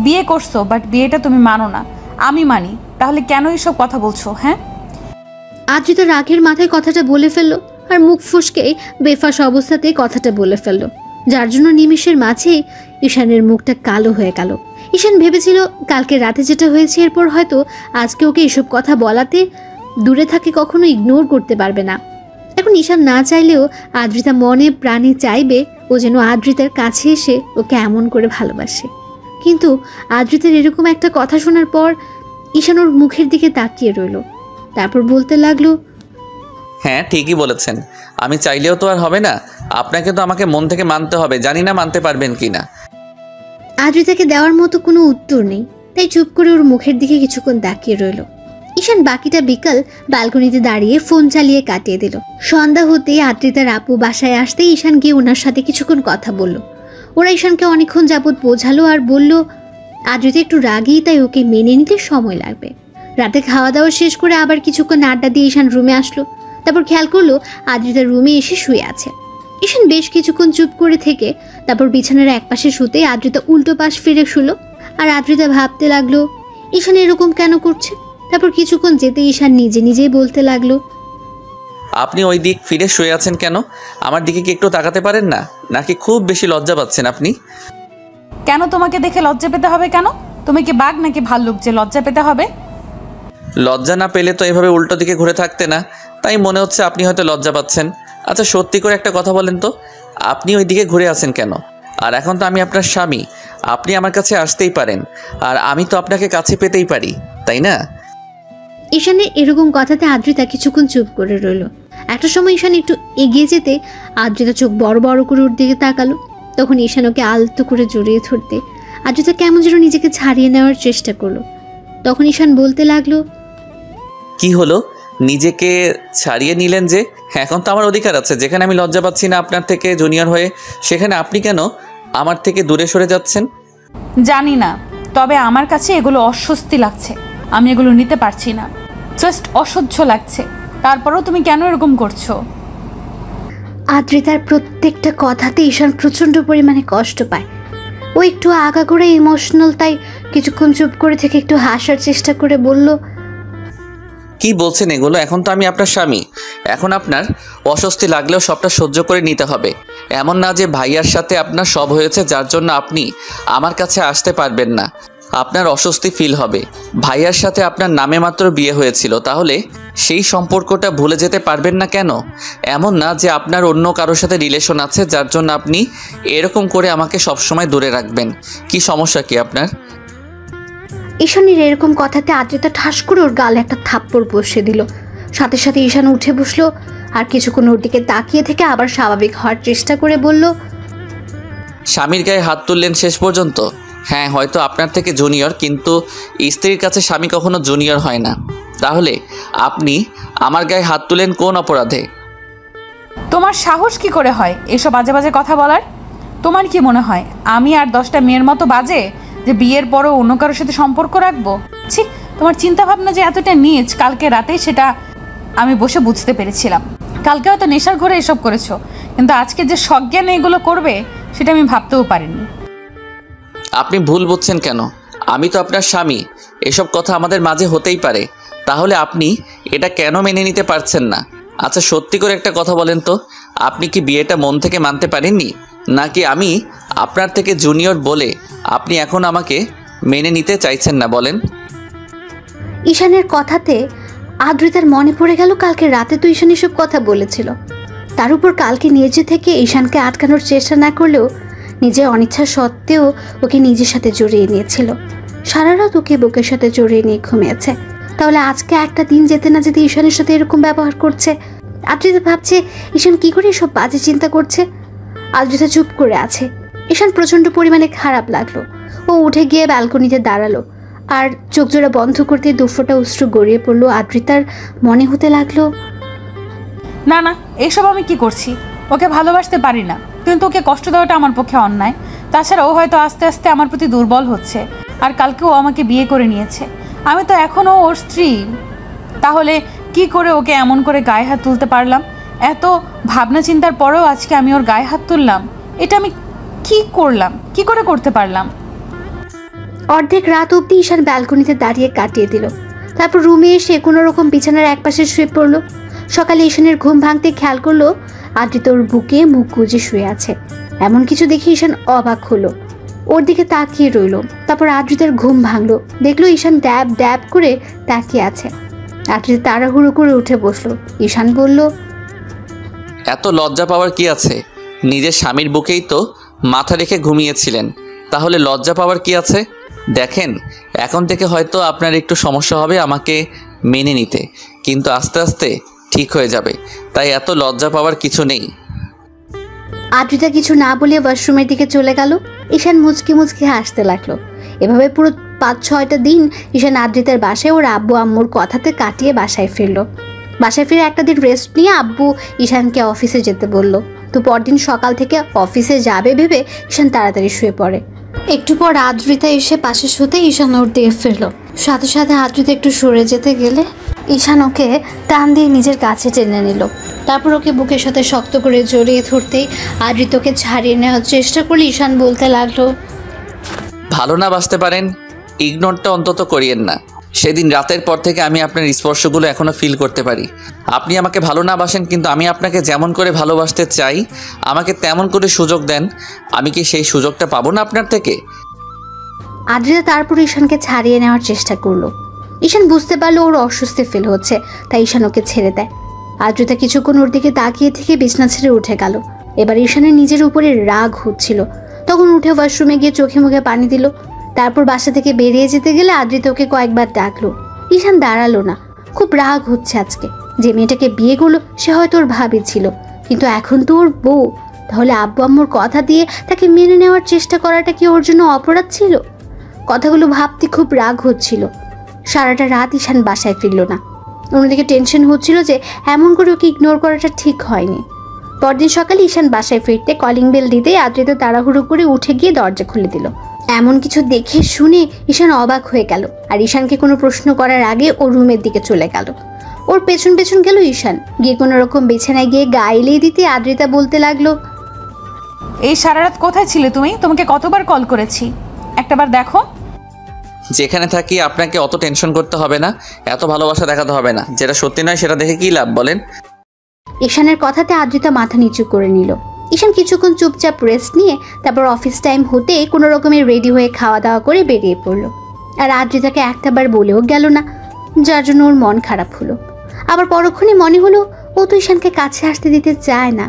বিয়ে করছো, বাট বিয়েটা তুমি মানো না, আমি মানি। তাহলে কেন এইসব কথা বলছো? হ্যাঁ, আদ্রিতা রাগের মাথায় কথাটা বলে ফেললো আর মুখ ফসকে বেফাস অবস্থাতেই কথাটা বলে ফেললো, যার জন্য নিমেষের মাঝে ঈশানের মুখটা কালো হয়ে গেল। ঈশান ভেবেছিল কালকে রাতে যেটা হয়েছে এরপর হয়তো আজকে ওকে এসব কথা বলাতে দূরে থাকে কখনো ইগনোর করতে পারবে না। এখন ঈশান না চাইলেও আদ্রিতা মনে প্রাণে চাইবে ও যেন আদ্রিতার কাছে এসে ওকে এমন করে ভালোবাসে। কিন্তু আদ্রিতার এরকম একটা কথা শোনার পর ঈশান ওর মুখের দিকে তাকিয়ে রইল। তারপর বলতে লাগলো, হ্যাঁ, ঠিকই বলেছেন। আমি চাইলেও তো আর হবে না, আপনাকে তো আমাকে মন থেকে মানতে হবে। জানি না মানতে পারবেন কি না। আদ্রিতাকে দেওয়ার মতো কোনো উত্তর নেই, তাই চুপ করে ওর মুখের দিকে কিছুক্ষণ তাকিয়ে রইল। ঈশান বাকিটা বিকাল ব্যালকনিতে দাঁড়িয়ে ফোন চালিয়ে কাটিয়ে দিল। সন্ধ্যা হতেই আদ্রিতার আপু বাসায় আসতে ঈশান গিয়ে ওনার সাথে কিছুক্ষণ কথা বলল। ওরা ঈশানকে অনেকক্ষণ যাবৎ বোঝালো আর বলল আদ্রিতা একটু রাগী, তাই ওকে মেনে নিতে সময় লাগবে। রাতে খাওয়া দাওয়া শেষ করে আবার কিছুক্ষণ আড্ডা দিয়ে ঈশান রুমে আসলো। তারপর খেয়াল করলো আদ্রিতা রুমে এসে শুয়ে আছে। ঈশান বেশ কিছুক্ষণ চুপ করে থেকে তারপর বিছানার একপাশে শুতে আদ্রিতা উল্টো পাশ ফিরে শুলো। আর আদ্রিতা ভাবতে লাগলো ঈশান এরকম কেন করছে। তারপর কিছুক্ষণ যেতে ঈশান নিজে নিজেই বলতে লাগলো, আপনি ওই দিক ফিরে শুয়ে আছেন কেন? আমার দিকে কি একটু তাকাতে পারেন না? নাকি খুব বেশি লজ্জা পাচ্ছেন আপনি? কেন তোমাকে দেখে লজ্জা পেতে হবে? কেন তুমি কি বাঘ নাকি ভাল্লুক যে লজ্জা পেতে হবে? লজ্জা না পেলে তো এভাবে উল্টো দিকে ঘুরে থাকতে না, তাই মনে হচ্ছে আপনি হয়তো লজ্জা পাচ্ছেন। আচ্ছা, সত্যি করে একটা কথা বলেন তো, আপনি ওই দিকে ঘুরে আছেন কেন? আর এখন তো আমি আপনার স্বামী, আপনি আমার কাছে আসতেই পারেন, আর আমি তো আপনাকে কাছে পেতেই পারি, তাই না? ঈশানের এরকম কথাতে আদ্রিতা কিছুক্ষণ চুপ করে রইল। একটা সময় ঈশান একটু এগিয়ে যেতে আদ্রিতা চোখ বড় বড় করে ওর দিকে তাকালো। তখন ঈশান ওকে আলতো করে জড়িয়ে ধরতে আদ্রিতা কেমন যেন নিজেকে ছাড়িয়ে নেওয়ার চেষ্টা করলো। তখন ঈশান বলতে লাগলো, কি হলো, নিজেকে ছাড়িয়ে নিলেন যে? এখন তো আমার অধিকার আছে, যেখানে আমি লজ্জা পাচ্ছি না আপনার থেকে জুনিয়র হয়ে, সেখানে আপনি কেন আমার থেকে দূরে সরে যাচ্ছেন? জানি না, তবে আমার কাছে এগুলো অস্বস্তি লাগছে। আমি এগুলো নিতে পারছি না, জাস্ট অসহ্য লাগছে। তারপরেও তুমি কেন এরকম করছো? আদ্রিতার প্রত্যেকটা কথাতে ঈশান প্রচণ্ড পরিমাণে কষ্ট পায়। ও একটু আগাগোড়া ইমোশনাল, তাই কিছুক্ষণ চুপ করে থেকে একটু হাসার চেষ্টা করে বলল, কি বলছেন এগুলো? এখন তো আমি আপনার স্বামী। এখন আপনার অস্বস্তি লাগলেও সবটা সহ্য করে নিতে হবে। এমন না যে ভাইয়ার সাথে আপনার সব হয়েছে যার জন্য আপনি আমার কাছে আসতে পারবেন না। আপনার অস্বস্তি ফিল হবে। ভাইয়ার সাথে আপনার নামে মাত্র বিয়ে হয়েছিল, তাহলে সেই সম্পর্কটা ভুলে যেতে পারবেন না কেন? এমন না যে আপনার অন্য কারোর সাথে রিলেশন আছে যার জন্য আপনি এরকম করে আমাকে সবসময় দূরে রাখবেন। কি সমস্যা কি আপনার? ঈশানের এরকম কথাতে আদ্রিতা ঠাস করে ওর গালে একটা থাপ্পড় বসিয়ে দিল। সাথে সাথে ঈশান উঠে বসলো আর কিছুক্ষণ ওর দিকে তাকিয়ে থেকে আবার স্বাভাবিক হওয়ার চেষ্টা করে বলল, স্বামীর গায়ে হাত তুললেন শেষ পর্যন্ত? হ্যাঁ, হয়তো আপনার থেকে জুনিয়র, কিন্তু স্ত্রীর কাছে স্বামী কখনো জুনিয়র হয় না। তাহলে আপনি আমার গায়ে হাত তুলেন কোন অপরাধে? তোমার সাহস কি করে হয় এসব বাজে বাজে কথা বলার? তোমার কি মনে হয় আমি আর 10টা মেয়ের মতো বাজে যে বিয়ের পরও অন্য কারোর সাথে সম্পর্ক রাখবো? ছি, তোমার চিন্তা ভাবনা যে এতটা নীচ কালকে রাতেই সেটা আমি বসে বুঝতে পেরেছিলাম। কালকে হয়তো নেশার ঘরে এসব করেছো, কিন্তু আজকে যে সজ্ঞানে এগুলো করবে সেটা আমি ভাবতেও পারিনি। আপনি ভুল বুঝছেন কেন? আমি তো আপনার স্বামী। এসব কথা আমাদের মাঝে হতেই পারে, তাহলে আপনি এটা কেন মেনে নিতে পারছেন না? আচ্ছা সত্যি করে একটা কথা বলেন তো, আপনি কি বিয়েটা মন থেকে মানতে পারেননি, নাকি আমি আপনার থেকে জুনিয়র বলে আপনি এখন আমাকে মেনে নিতে চাইছেন না? বলেন। ঈশানের কথাতে আদ্রিতার মনে পড়ে গেল কালকে রাতে তো ঈশান এসব কথা বলেছিল। তার উপর কালকে নিজে থেকে ঈশানকে আটকানোর চেষ্টা না করলেও নিজের অনিচ্ছা সত্ত্বেও ওকে নিজের সাথে জড়িয়ে নিয়েছিল। সারা রাত ওকে বুকের সাথে জড়িয়ে নিয়ে ঘুমিয়েছে। তাহলে আজকে একটা দিন যেতে না যেতে ঈশানের সাথে এরকম ব্যবহার করছে। আদ্রিতা ভাবছে ঈশান কি করে এসব বাজে চিন্তা করছে। আদ্রিতা চুপ করে আছে। ঈশান প্রচণ্ড পরিমাণে খারাপ লাগলো। ও উঠে গিয়ে ব্যালকনিতে দাঁড়ালো আর চোখ জোড়া বন্ধ করতে দুফোঁটা অশ্রু গড়িয়ে পড়লো। আদ্রিতার মনে হতে লাগলো, না না, এসব আমি কি করছি? ওকে ভালোবাসতে পারি না, কিন্তু ওকে কষ্ট দেওয়াটা আমার পক্ষে অন্যায়। তাছাড়া ও হয়তো আস্তে আস্তে আমার প্রতি দুর্বল হচ্ছে, আর কালকে ও আমাকে বিয়ে করে নিয়েছে। আমি তো এখনও ওর স্ত্রী। তাহলে কি করে ওকে এমন করে গায়ে হাত তুলতে পারলাম? এত ভাবনা চিন্তার পরেও আজকে আমি ওর গায়ে হাত তুললাম। এটা আমি কি করলাম? কি করে করতে পারলাম? অর্ধেক রাত অবধি ঈশান ব্যালকনিতে দাঁড়িয়ে কাটিয়ে দিল। তারপর রুমে এসে কোনো রকম বিছানার একপাশে শুয়ে পড়লো। সকালে ঈশানের ঘুম ভাঙতে খেয়াল করলো আদ্রিতা ওর বুকে মুখ গুজে শুয়ে আছে। এমন কিছু দেখে ঈশান অবাক হলো, ওর দিকে তাকিয়ে রইল। তারপর আদ্রিতার ঘুম ভাঙলো, দেখলো ঈশান ড্যাব ড্যাব করে তাকিয়ে আছে। আদ্রিতা তাড়াহুড়ো করে উঠে বসলো। ঈশান বলল, এত লজ্জা পাওয়ার কি আছে? নিজের স্বামীর বুকেই তো মাথা রেখে ঘুমিয়েছিলেন, তাহলে লজ্জা পাওয়ার কি আছে? দেখেন, এখন থেকে হয়তো আপনার একটু সমস্যা হবে আমাকে মেনে নিতে, কিন্তু আস্তে আস্তে ঠিক হয়ে যাবে, তাই এত লজ্জা পাওয়ার কিছু নেই। আদ্রিতা কিছু না বলে ওয়াশরুমের দিকে চলে গেল। ঈশান মুচকি মুচকি হাসতে লাগলো। এভাবে পুরো 5-6টা দিন ঈশান আদ্রিতার বাসায় ওর আব্বু আম্মুর কথাতে কাটিয়ে বাসায় ফিরলো। বাসায় ফিরে একটা দিন রেস্ট নিয়ে আব্বু ঈশানকে অফিসে যেতে বলল। তো পরদিন সকাল থেকে অফিসে যাবে ভেবে ঈশান তাড়াতাড়ি শুয়ে পড়ে। একটু পর আদ্রিতা এসে পাশে শুতে ঈশান ওর দিকে ফিরলো। সাথে সাথে আদ্রিতা একটু সরে যেতে গেলে ঈশান ওকে টান দিয়ে নিজের কাছে টেনে নিল। তারপর ওকে বুকের সাথে শক্ত করে জড়িয়ে ধরতেই আদ্রিতাকে ছাড়িয়ে নেওয়ার চেষ্টা করলে ঈশান বলতে লাগলো, ভালো না বাসতে পারেন, ইগনোরটা অন্তত করিয়েন না। সেদিন রাতের পর থেকে আমি আপনার স্পর্শগুলো এখনও ফিল করতে পারি। আপনি আমাকে ভালো না বাসেন, কিন্তু আমি আপনাকে যেমন করে ভালোবাসতে চাই আমাকে তেমন করে সুযোগ দেন। আমি কি সেই সুযোগটা পাবো না আপনার থেকে? আদ্রিতা তারপর ঈশানকে ছাড়িয়ে নেওয়ার চেষ্টা করলো। ঈশান বুঝতে পারলো ওর অস্বস্তি ফিল হচ্ছে, তাই ঈশান ওকে ছেড়ে দেয়। আদ্রিতা কিছুক্ষণ ওর দিকে তাকিয়ে থেকে বিছনা ছেড়ে উঠে গেল। এবার ঈশানের নিজের উপরে রাগ হচ্ছিল। তখন উঠে ওয়াশরুমে গিয়ে চোখে মুখে পানি দিল। তারপর বাসা থেকে বেরিয়ে যেতে গেলে আদ্রিতা ওকে কয়েকবার ডাকলো। ঈশান দাঁড়ালো না। খুব রাগ হচ্ছে আজকে। যে মেয়েটাকে বিয়ে করলো সে হয়তো ওর ভাবি ছিল, কিন্তু এখন তো ওর বউ। তাহলে আব্বু আম্মুর কথা দিয়ে তাকে মেনে নেওয়ার চেষ্টা করাটা কি ওর জন্য অপরাধ ছিল? কথাগুলো ভাবতে খুব রাগ হচ্ছিল। সারাটা রাত ঈশান বাসায় ফিরল না। অন্যদিকে টেনশন হচ্ছিল যে এমন করে ওকে ইগনোর করাটা ঠিক হয়নি। পরদিন সকালে ঈশান বাসায় ফিরতে কলিং বেল দিতেই আদ্রিতা তাড়াহুড়ো করে উঠে গিয়ে দরজা খুলে দিল। এমন কিছু দেখে শুনে ঈশান অবাক হয়ে গেল, আর ঈশানকে কোনো প্রশ্ন করার আগে ও রুমের দিকে চলে গেল। ওর পেছন পেছন গেল ঈশান। গিয়ে কোনো রকম বিছানায় গিয়ে গায়ে দিতে আদ্রিতা বলতে লাগলো, এই সারা রাত কোথায় ছিলে তুমি? তোমাকে কতবার কল করেছি, একটাবার দেখো। যেখানে থাকি আপনাকে অত টেনশন করতে হবে না, এত ভালোবাসা দেখাতে হবে না। যেটা সত্যি নয় সেটা দেখে কী লাভ বলেন? ঈশানের কথাতে আদ্রিতা মাথা নিচু করে নিল। ঈশান কিছুক্ষণ চুপচাপ রেস্ট নিয়ে তারপর অফিস টাইম হতে কোনো রকমের রেডি হয়ে খাওয়া দাওয়া করে বেরিয়ে পড়লো। আর আদ্রিতাকে একটাবার বলেও গেল না, যার জন্য ওর মন খারাপ হলো। আবার পরক্ষণে মনে হলো ও তো ঈশানকে কাছে আসতে দিতে চায় না,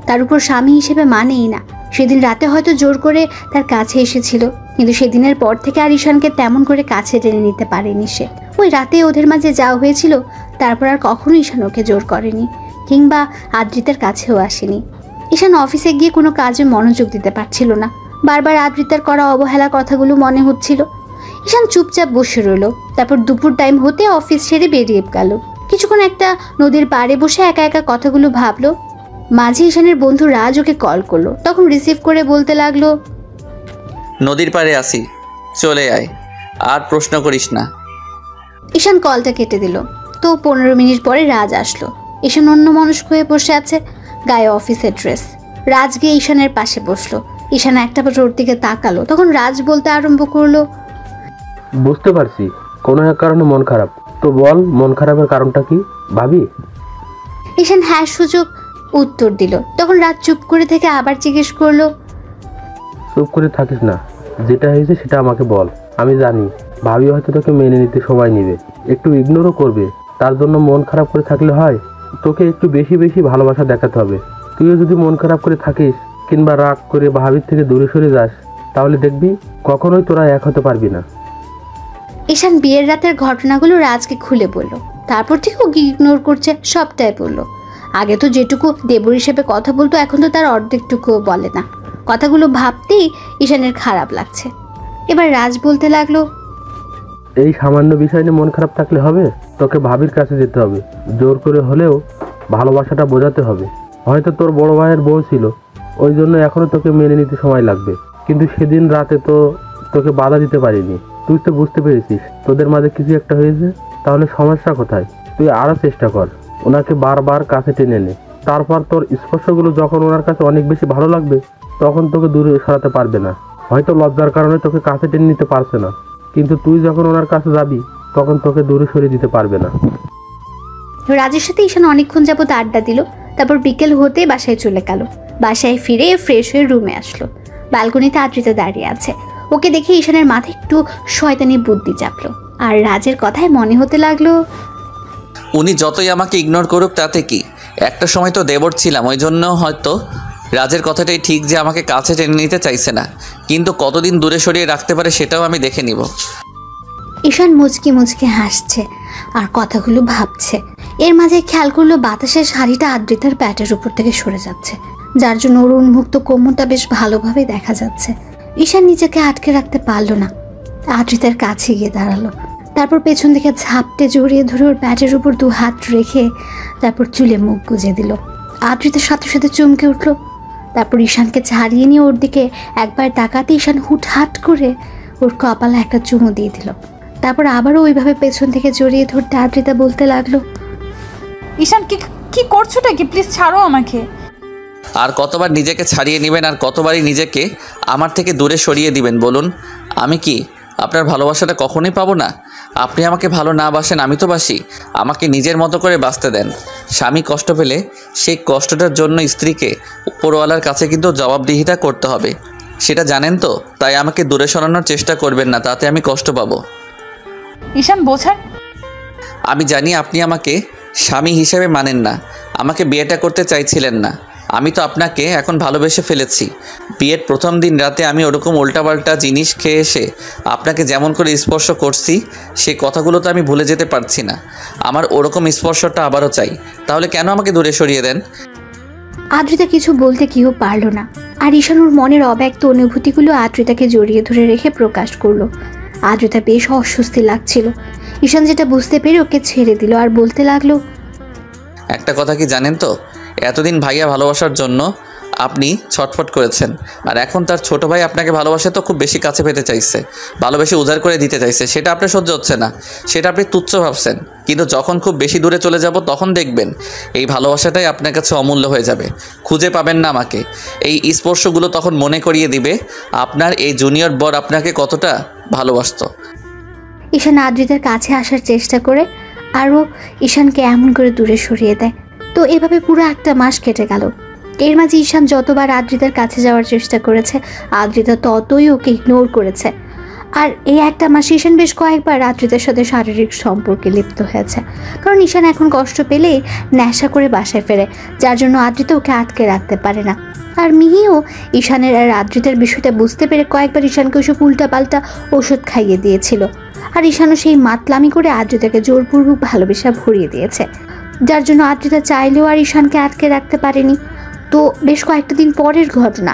তার উপর স্বামী হিসেবে মানেই না। সেদিন রাতে হয়তো জোর করে তার কাছে এসেছিল, কিন্তু সেদিনের পর থেকে আর ঈশানকে তেমন করে কাছে টেনে নিতে পারেনি সে। ওই রাতে ওদের মাঝে যাওয়া হয়েছিল, তারপর আর কখনো ঈশান ওকে জোর করেনি, কিংবা আদ্রিতার কাছেও আসেনি। ঈশান অফিসে গিয়ে কোনো কাজে মনোযোগ দিতে পারছিল না, বারবার আদ্রিতার করা অবহেলা কথাগুলো মনে হচ্ছিল। ঈশান চুপচাপ বসে রইল। তারপর দুপুর টাইম হতে অফিস ছেড়ে বেরিয়ে গেল। কিছুক্ষণ একটা নদীর পাড়ে বসে একা একা কথাগুলো ভাবলো। মাঝে ঈশানের বন্ধু রাজ ওকে কল করলো, তখন রিসিভ করে বলতে লাগলো, নদীর পাড়ে আসি, চলে আয়, আর প্রশ্ন করিস না। ঈশান কলটা কেটে দিল। তো 15 মিনিট পরে রাজ আসলো। ঈশান অন্যমনস্ক হয়ে বসে আছে, গায়ে অফিসের ড্রেস। রাজ গিয়ে ঈশানের পাশে বসলো। ঈশান একটাবার ওর দিকে তাকালো, তখন রাজ বলতে আরম্ভ করলো, বুঝতে পারছি কোনো এক কারণে মন খারাপ, তো বল মন খারাপের কারণটা কি ভাবি? ঈশান হ্যাঁ সূচক উত্তর দিল। তখন রাজ চুপ করে থেকে আবার জিজ্ঞেস করলো, চুপ করে থাকিস না, যেটা হয়েছে সেটা আমাকে বল। আমি জানি ভাবি হয়তো তোকে মেনে নিতে সময় নেবে, একটু ইগনোরও করবে। তার জন্য মন খারাপ করে থাকলে হয়? তোকে একটু বেশি বেশি ভালোবাসা দেখাতে হবে। তুইও যদি মন খারাপ করে থাকিস কিংবা রাগ করে ভাবির থেকে দূরে সরে যাস, তাহলে দেখবি কখনোই তোরা এক হতে পারবি না। ঈশান বিয়ের রাতের ঘটনাগুলো রাজকে খুলে বলল। তারপর থেকে ও ইগনোর করছে, সবটাই বলল। আগে তো যেটুকু দেবর হিসেবে কথা বলতো, এখন তো তার অর্ধেকটুকুও বলে না। কথাগুলো ভাবতেই ঈশানের খারাপ লাগছে। এবার রাজ বলতে লাগলো, এই সামান্য বিষয় নিয়ে মন খারাপ থাকলে হবে? তোকে ভাবির কাছে যেতে হবে, জোর করে হলেও ভালোবাসাটা বোঝাতে হবে। হয়তো তোর বড় ভাইয়ের বউ ছিল, ওই জন্য এখনো তোকে মেনে নিতে সময় লাগবে, কিন্তু সেদিন রাতে তো তোকে বাধা দিতে পারিনি। তুই তো বুঝতে পেরেছিস তোদের মাঝে কিছু একটা হয়েছে, তাহলে সমস্যা কোথায়? তুই আরো চেষ্টা কর, ওনাকে বারবার কাছে টেনে নে। তারপর তোর স্পর্শগুলো যখন ওনার কাছে অনেক বেশি ভালো লাগবে, তখন তোকে দূরে সরাতে পারবে না। হয়তো লজ্জার কারণে তোকে কাছে টেনে নিতে পারছে না, কিন্তু তুই যখন ওনার কাছে যাবি তখন তোকে দূরে সরিয়ে দিতে পারবে না। রাজের সাথে ঈশান অনেকক্ষণ যাবত আড্ডা দিল। তারপর বিকেল হতে বাসায় চলে গেল। বাসায় ফিরে ফ্রেশ হয়ে রুমে আসলো। ব্যালকনিতে আদ্রিতা দাঁড়িয়ে আছে। ওকে দেখে ঈশানের মাথায় একটু শয়তানি বুদ্ধি চাপলো, আর রাজের কথায় মনে হতে লাগলো, উনি যতই আমাকে ইগনোর করুক তাতে কি, একটা সময় তো দেবর ছিলাম, ওই জন্য হয়তো রাজের কথাটাই ঠিক যে আমাকে কাছে টেনে নিতে চাইছে না, কিন্তু কতদিন দূরে সরিয়ে রাখতে পারে সেটাও আমি দেখে নিব। ঈশান মুচকি মুচকি হাসছে আর কথাগুলো ভাবছে। এর মাঝে খেয়াল করলো বাতাসের শাড়িটা আদ্রিতার প্যাটের উপর থেকে সরে যাচ্ছে, যার জন্য ওর উন্মুক্ত কোমরটা বেশ ভালোভাবে দেখা যাচ্ছে। ঈশান নিজেকে আটকে রাখতে পারলো না, আদ্রিতার কাছে গিয়ে দাঁড়ালো। তারপর পেছন থেকে ঝাপটে জড়িয়ে ধরে ওর প্যাটের উপর 2 হাত রেখে তারপর চুলে মুখ গুজে দিল। আদ্রিতার সাথে সাথে চমকে উঠলো। তারপর ঈশানকে ছাড়িয়ে নিয়ে ওর দিকে একবার তাকাতে ঈশান হুটহাট করে ওর কপালে একটা চুমু দিয়ে দিল। তারপর আবারও ওইভাবে পেছন থেকে জড়িয়ে ধরতে আদ্রিতা বলতে লাগলো, ঈশান কি করছোটা কি? প্লিজ ছাড়ো আমাকে। আর কতবার নিজেকে ছাড়িয়ে নেবেন, আর কতবারই নিজেকে আমার থেকে দূরে সরিয়ে দিবেন বলুন? আমি কি আপনার ভালোবাসাটা কখনোই পাবো না? আপনি আমাকে ভালো না বাসেন, আমি তো বাসি। আমাকে নিজের মতো করে বাঁচতে দেন। স্বামী কষ্ট পেলে সেই কষ্টটার জন্য স্ত্রীকে উপরওয়ালার কাছে কিন্তু জবাবদিহিতা করতে হবে, সেটা জানেন তো? তাই আমাকে দূরে সরানোর চেষ্টা করবেন না, তাতে আমি কষ্ট পাবো। ঈশান বোঝান। আমি জানি আপনি আমাকে স্বামী হিসেবে মানেন না, আমাকে বিয়েটা করতে চাইছিলেন না। আমি তো আপনাকে এখন ভালোবেসে ফেলেছি। বিয়ের প্রথম দিন রাতে আমি ওরকম উল্টাপাল্টা জিনিস খেয়ে এসে আপনাকে যেমন করে স্পর্শ করছি, সেই কথাগুলো তো আমি ভুলে যেতে পারছি না। আমার ওরকম স্পর্শটা আবারও চাই। তাহলে কেন আমাকে দূরে সরিয়ে দেন? আদ্রিতা কিছু বলতে কেউ পারলো না। আর ঈশান ওর মনের অব্যক্ত অনুভূতিগুলো আদ্রিতাকে জড়িয়ে ধরে রেখে প্রকাশ করলো। আদ্রিতা বেশ অস্বস্তি লাগছিল। ঈশান যেটা বুঝতে পেরে ওকে ছেড়ে দিল আর বলতে লাগলো, একটা কথা কি জানেন তো? এতদিন ভাইয়া ভালোবাসার জন্য আপনি ছটফট করেছেন, আর এখন তার ছোট ভাই আপনাকে ভালোবাসে তো খুব বেশি কাছে পেতে চাইছে, ভালোবেসে উজাড় করে দিতে চাইছে। সেটা আপনার সহ্য হচ্ছে না, সেটা আপনি তুচ্ছ ভাবছেন। কিন্তু যখন খুব বেশি দূরে চলে যাব তখন দেখবেন এই ভালোবাসাটাই আপনার কাছে অমূল্য হয়ে যাবে। খুঁজে পাবেন না আমাকে। এই স্পর্শগুলো তখন মনে করিয়ে দিবে আপনার এই জুনিয়র বর আপনাকে কতটা ভালোবাসত। ঈশান আদ্রিতার কাছে আসার চেষ্টা করে আরও ঈশানকে এমন করে দূরে সরিয়ে দেয়। তো এভাবে পুরো একটা মাস কেটে গেল। এর মাঝে ঈশান যতবার আদ্রিতার কাছে যাওয়ার চেষ্টা করেছে, আদ্রিতা ততই ওকে ইগনোর করেছে। আর এই একটা মাসে ঈশান বেশ কয়েকবার আদ্রিতার সাথে শারীরিক সম্পর্কে লিপ্ত হয়েছে, কারণ ঈশান এখন কষ্ট পেলেই নেশা করে বাসায় ফেরে, যার জন্য আদ্রিতা ওকে আটকে রাখতে পারে না। আর মিহিও ঈশানের আর আদ্রিতার বিষয়টা বুঝতে পেরে কয়েকবার ঈশানকে ওসব উল্টাপাল্টা ওষুধ খাইয়ে দিয়েছিল। আর ঈশানও সেই মাতলামি করে আদ্রিতাকে জোরপূর্বক ভালোবাসা ভরিয়ে দিয়েছে, যার জন্য আদ্রিতা চাইলেও আর ঈশানকে আটকে রাখতে পারেনি। তো বেশ কয়েকটা দিন পরের ঘটনা,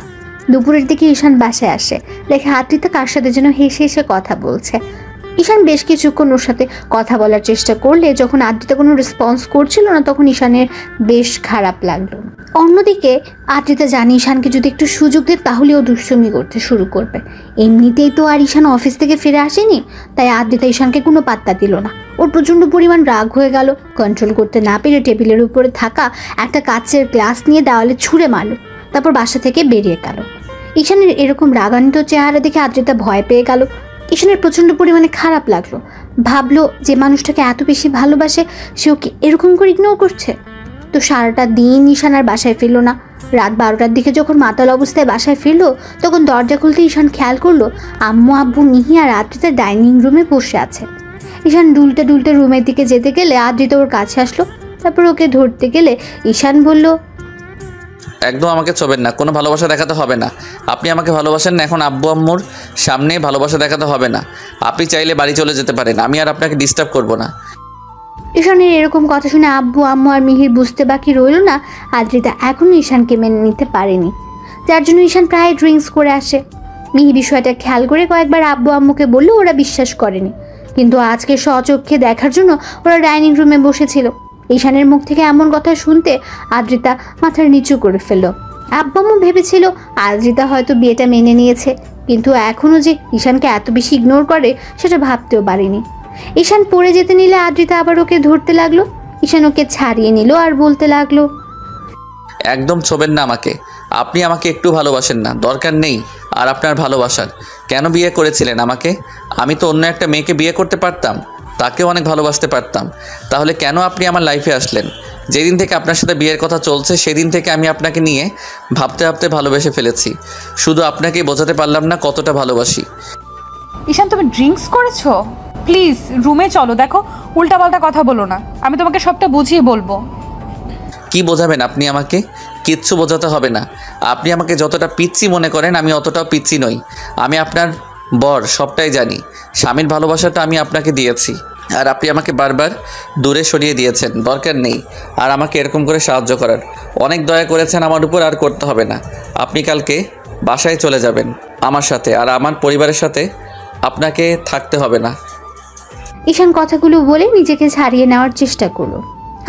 দুপুরের দিকে ঈশান বাসায় আসে, দেখে আদ্রিতা কার সাথে যেন হেসে হেসে কথা বলছে। ঈশান বেশ কিছুক্ষণ ওর সাথে কথা বলার চেষ্টা করলে যখন আদ্রিতা কোনো রেসপন্স করছিল না, তখন ঈশানের বেশ খারাপ লাগলো। অন্যদিকে আদ্রিতা জানে ঈশানকে যদি একটু সুযোগ দেয় তাহলে ও দুষ্টুমি করতে শুরু করবে। এমনিতেই তো আর ঈশান অফিস থেকে ফিরে আসেনি, তাই আদ্রিতা ঈশানকে কোনো পাত্তা দিল না। ওর প্রচণ্ড পরিমাণ রাগ হয়ে গেল, কন্ট্রোল করতে না পেরে টেবিলের উপরে থাকা একটা কাচের গ্লাস নিয়ে দেওয়ালে ছুঁড়ে মারল, তারপর বাসা থেকে বেরিয়ে গেল। ঈশানের এরকম রাগান্বিত চেহারা দেখে আদ্রিতা ভয় পেয়ে গেল। ঈশানের প্রচণ্ড পরিমাণে খারাপ লাগলো, ভাবলো যে মানুষটাকে এত বেশি ভালোবাসে সে ওকে এরকম করে ইগনোর করছে। তো সারাটা দিন ঈশান আর বাসায় ফিরল না। রাত 12টার দিকে যখন মাতাল অবস্থায় বাসায় ফিরলো, তখন দরজা খুলতে ঈশান খেয়াল করলো আম্মু, আব্বু, মিহি আর আদ্রিতা ডাইনিং রুমে বসে আছে। ঈশান দুলতে দুলতে রুমের দিকে যেতে গেলে আদ্রিতা ওর কাছে আসলো, তারপর ওকে ধরতে গেলে ঈশান বলল, একদম আমাকে ছোবেন না, কোনো ভালোবাসা দেখাতে হবে না। আপনি আমাকে ভালোবাসেন না, এখন আব্বু আম্মুর সামনে ভালোবাসা দেখাতে হবে না। আপনি চাইলে বাড়ি চলে যেতে পারেন, আমি আর আপনাকে ডিস্টার্ব করব না। ঈশানের এরকম কথা শুনে আব্বু, আম্মু আর মিহির বুঝতে বাকি রইল না আদ্রিতা এখনও ঈশানকে মেনে নিতে পারেনি, যার জন্য ঈশান প্রায় ড্রিঙ্কস করে আসে। মিহি বিষয়টা খেয়াল করে কয়েকবার আব্বু আম্মুকে বললো, ওরা বিশ্বাস করেনি। কিন্তু আজকে স্বচক্ষে দেখার জন্য ওরা ডাইনিং রুমে বসেছিল। ঈশানের মুখ থেকে এমন কথা শুনতে আদ্রিতা মাথার নিচু করে ফেলল। আব্বু আম্মু ভেবেছিল আদ্রিতা হয়তো বিয়েটা মেনে নিয়েছে, কিন্তু এখনও যে ঈশানকে এত বেশি ইগনোর করে সেটা ভাবতেও পারিনি। ঈশান পড়ে যেতে নিলে আদ্রিতা আবার ওকে ধরতে লাগলো। ঈশান ওকে ছাড়িয়ে নিল আর বলতে লাগলো, একদম ছোবেন না আমাকে, আপনি আমাকে একটু ভালোবাসেন না, দরকার নেই আর আপনার ভালোবাসার। কেন বিয়ে করেছিলেন আমাকে? আমি তো অন্য একটা মেয়েকে বিয়ে করতে পারতাম, তাকেও অনেক ভালোবাসতে পারতাম। তাহলে কেন আপনি আমার লাইফে আসলেন? যেদিন থেকে আপনার সাথে বিয়ের কথা চলছে সেদিন থেকে আমি আপনাকে নিয়ে ভাবতে ভাবতে ভালোবেসে ফেলেছি। শুধু আপনাকেই বোঝাতে পারলাম না কতটা ভালোবাসি। ঈশান, তুমি ড্রিঙ্কস করেছো? প্লিজ রুমে চলো, দেখো উল্টাপাল্টা কথা বলো না, আমি তোমাকে সবটা বুঝিয়ে বলবো। কি বোঝাবেন আপনি আমাকে? কিচ্ছু বোঝাতে হবে না। আপনি আমাকে যতটা পিচ্চি মনে করেন আমি অতটাও পিচ্চি নই। আমি আপনার বর, সবটাই জানি। স্বামীর ভালোবাসাটা আমি আপনাকে দিয়েছি, আর আপনি আমাকে বারবার দূরে সরিয়ে দিয়েছেন। দরকার নেই আর আমাকে এরকম করে সাহায্য করার। অনেক দয়া করেছেন আমার উপর, আর করতে হবে না। আপনি কালকে বাসায় চলে যাবেন আমার সাথে, আর আমার পরিবারের সাথে আপনাকে থাকতে হবে না। ঈশান কথাগুলো বলে নিজেকে ছাড়িয়ে নেওয়ার চেষ্টা করলো।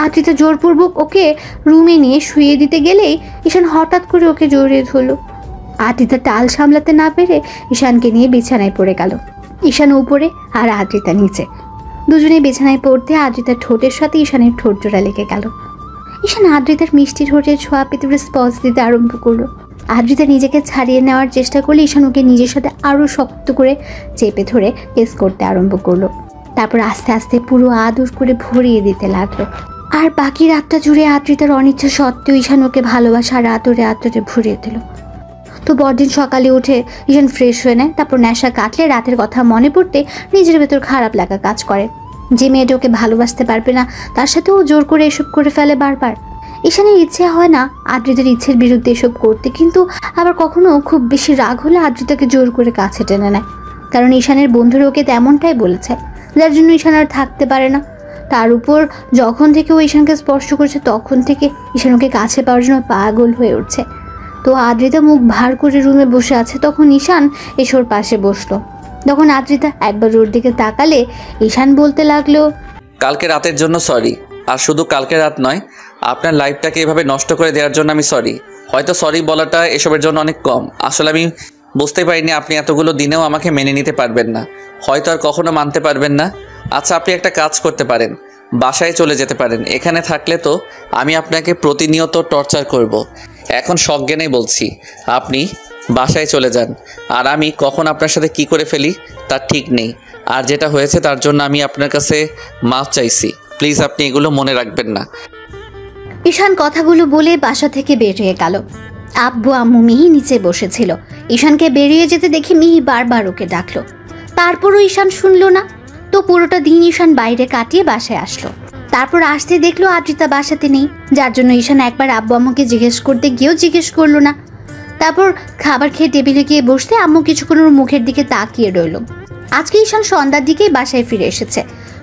আদ্রিতা জোরপূর্বক ওকে রুমে নিয়ে শুয়ে দিতে গেলেই ঈশান হঠাৎ করে ওকে জড়িয়ে ধরল। আদ্রিতা টাল সামলাতে না পেরে ঈশানকে নিয়ে বিছানায় পড়ে গেল। ঈশান উপরে আর আদ্রিতা নিচে। দুজনে বিছানায় পড়তে আদ্রিতার ঠোঁটের সাথে ঈশানের ঠোঁট জোড়া লেগে গেল। ঈশান আদ্রিতার মিষ্টি ঠোঁটের ছোঁয়া পেতে রেসপন্স দিতে আরম্ভ করলো। আদ্রিতা নিজেকে ছাড়িয়ে নেওয়ার চেষ্টা করলে ঈশান ওকে নিজের সাথে আরও শক্ত করে চেপে ধরে কিস করতে আরম্ভ করলো। তারপর আস্তে আস্তে পুরো আদর করে ভরিয়ে দিতে লাগলো। আর বাকি রাতটা জুড়ে আদ্রিতার অনিচ্ছা সত্ত্বেও ঈশান ওকে ভালোবাসা আর আদরে আদরে ভরিয়ে দিল। তো পরদিন সকালে উঠে ঈশান ফ্রেশ হয়ে নেয়। তারপর নেশা কাটলে রাতের কথা মনে পড়তে নিজের ভেতর খারাপ লাগা কাজ করে। যে মেয়েটা ওকে ভালোবাসতে পারবে না তার সাথেও জোর করে এসব করে ফেলে বারবার। ঈশানের ইচ্ছে হয় না আদ্রিতার ইচ্ছের বিরুদ্ধে এসব করতে, কিন্তু আবার কখনো খুব বেশি রাগ হলে আদ্রিতাকে জোর করে কাছে টেনে নেয়, কারণ ঈশানের বন্ধুরা ওকে তেমনটাই বলেছে, যার জন্য ঈশান আর থাকতে পারে না। তার উপর যখন থেকে ও ঈশানকে স্পর্শ করছে তখন থেকে ঈশান ওকে কাছে পাওয়ার জন্য পাগল হয়ে উঠছে। তো আদ্রিতা মুখ ভার করে রুমে বসে আছে, তখন ঈশান এসে ওর পাশে বসলো। তখন আদ্রিতা একবার ওর দিকে তাকালে ঈশান বলতে লাগলো, কালকে রাতের জন্য সরি। আর শুধু কালকে রাত নয়, আপনার লাইফটাকে এভাবে নষ্ট করে দেওয়ার জন্য আমি সরি। হয়তো সরি বলাটা এসবের জন্য অনেক কম। আসলে আমি বুঝতে পারিনি আপনি এতগুলো দিনেও আমাকে মেনে নিতে পারবেন না, হয়তো আর কখনো মানতে পারবেন না। আচ্ছা, আপনি একটা কাজ করতে পারেন, বাসায় চলে যেতে পারেন। এখানে থাকলে তো আমি আপনাকে প্রতিনিয়ত টর্চার করব। এখন সজ্ঞানেই বলছি, আপনি বাসায় চলে যান। আর আমি কখন আপনার সাথে কি করে ফেলি তার ঠিক নেই। আর যেটা হয়েছে তার জন্য আমি আপনার কাছে মাফ চাইছি। প্লিজ আপনি এগুলো মনে রাখবেন না। ঈশান কথাগুলো বলে বাসা থেকে বেরিয়ে গেল। আব্বু আম্মু মিহি নিচে বসেছিল। ঈশানকে বেরিয়ে যেতে দেখে মিহি বারবার ওকে ডাকলো, তারপরও ঈশান শুনলো না। তো পুরোটা দিন ঈশান বাইরে কাটিয়ে বাসায় আসলো। তারপর আসতে দেখলো আদ্রিতা বাসাতে নেই, যার জন্য ঈশান একবার আব্বু আম্মুকে জিজ্ঞেস করতে গিয়েও জিজ্ঞেস করলো না। তারপর খাবার খেয়ে টেবিলে গিয়ে বসতে আম্মু কিছুক্ষণ ওর মুখের দিকে তাকিয়ে রইল। আজকে ঈশান সন্ধ্যার দিকেই বাসায় ফিরে এসেছে।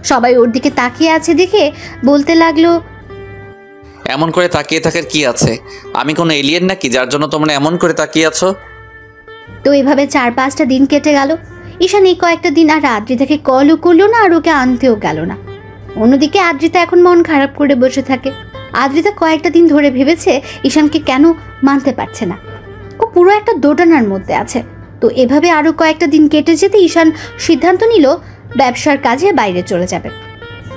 সবাই ওর দিকে তাকিয়ে আছে দেখে বলতে লাগলো, এমন করে তাকিয়ে থাকার কি আছে? আমি কোনো এলিয়েন নাকি যার জন্য তোমরা এমন করে তাকিয়ে আছো? তো এভাবে 4-5টা দিন কেটে গেল। ঈশান এই কয়েকটা দিন আর আদ্রিতাকে কলও করলো না আর ওকে আনতেও গেল না। অন্যদিকে আদ্রিতা এখন মন খারাপ করে বসে থাকে। আদ্রিতা কয়েকটা দিন ধরে ভেবেছে ঈশানকে কেন মানতে পারছে না। ও পুরো একটা দোটানার মধ্যে আছে। তো এভাবে আরও কয়েকটা দিন কেটে যেতে ঈশান সিদ্ধান্ত নিল ব্যবসার কাজে বাইরে চলে যাবে।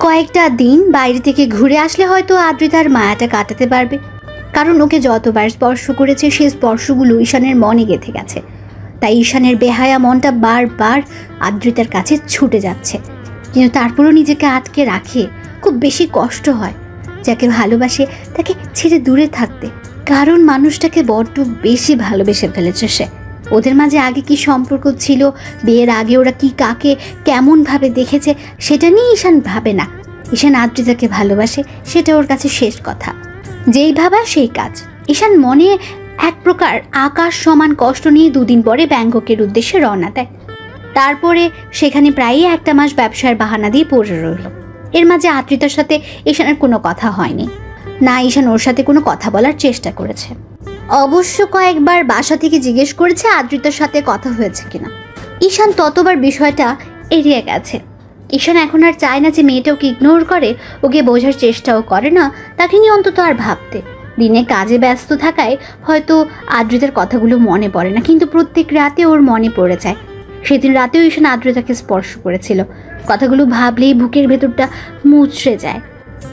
কয়েকটা দিন বাইরে থেকে ঘুরে আসলে হয়তো আদ্রিতার মায়াটা কাটাতে পারবে। কারণ ওকে যতবার স্পর্শ করেছে সেই স্পর্শগুলো ঈশানের মনে গেঁথে গেছে। তাই ঈশানের বেহায়া মনটা বারবার আদ্রিতার কাছে ছুটে যাচ্ছে। কিন্তু তারপরও নিজেকে আটকে রাখে। খুব বেশি কষ্ট হয় যাকে ভালোবাসে তাকে ছেড়ে দূরে থাকতে। কারণ মানুষটাকে বড্ড বেশি ভালোবেসে ফেলেছে সে। ওদের মাঝে আগে কি সম্পর্ক ছিল, বিয়ের আগে ওরা কি কাকে কেমনভাবে দেখেছে সেটা নিয়ে ঈশান ভাবে না। ঈশান আদ্রিতাকে ভালোবাসে, সেটা ওর কাছে শেষ কথা। যেই ভাবা সেই কাজ। ঈশান মনে এক প্রকার আকাশ সমান কষ্ট নিয়ে 2 দিন পরে ব্যাংককের উদ্দেশ্যে রওনা দেয়। তারপরে সেখানে প্রায়ই 1 মাস ব্যবসার বাহানা দিয়ে পড়ে রইল। এর মাঝে আদ্রিতার সাথে ঈশানের কোনো কথা হয়নি, না ঈশান ওর সাথে কোনো কথা বলার চেষ্টা করেছে। অবশ্য কয়েকবার বাসা থেকে জিজ্ঞেস করেছে আদ্রিতার সাথে কথা হয়েছে কিনা। ঈশান ততবার বিষয়টা এড়িয়ে গেছে। ঈশান এখন আর চায় না যে মেয়েটা ওকে ইগনোর করে, ওকে বোঝার চেষ্টাও করে না, তাকে নিয়ে অন্তত আর ভাবতে। দিনে কাজে ব্যস্ত থাকায় হয়তো আদ্রিতার কথাগুলো মনে পড়ে না, কিন্তু প্রত্যেক রাতে ওর মনে পড়ে যায়। সেদিন রাতেও ঈশান আদ্রিতাকে স্পর্শ করেছিল। কথাগুলো ভাবলেই বুকের ভেতরটা মুচড়ে যায়।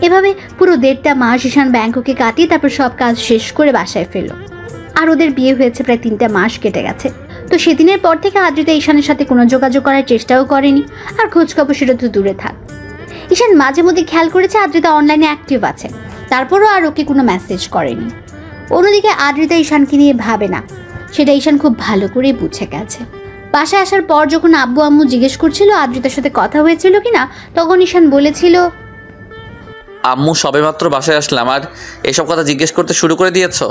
এভাবে পুরো 1.5 মাস ঈশান ব্যাংককে কাটিয়ে তারপর সব কাজ শেষ করে বাসায় ফেরল। আর ওদের বিয়ে হয়েছে প্রায় 3টা মাস কেটে গেছে। তো সেদিনের পর থেকে আদ্রিতা ঈশানের সাথে কোনো যোগাযোগ করার চেষ্টাও করেনি, আর খোঁজখবর সেটা তো দূরে থাক। ঈশান মাঝে মধ্যে খেয়াল করেছে আদ্রিতা অনলাইনে অ্যাক্টিভ আছে, তারপরও আর ওকে কোনো মেসেজ করেনি। অন্যদিকে আদ্রিতা ঈশানকে নিয়ে ভাবে না, সেটা ঈশান খুব ভালো করেই বুঝে গেছে। বাসায় আসার পর যখন আব্বু আম্মু জিজ্ঞেস করছিল আদ্রিতার সাথে কথা হয়েছিল কিনা, তখন ঈশান বলেছিল, আম্মু সবেমাত্র বাসায় আসলাম আর এসব কথা জিজ্ঞেস করতে শুরু করে দিয়েছো।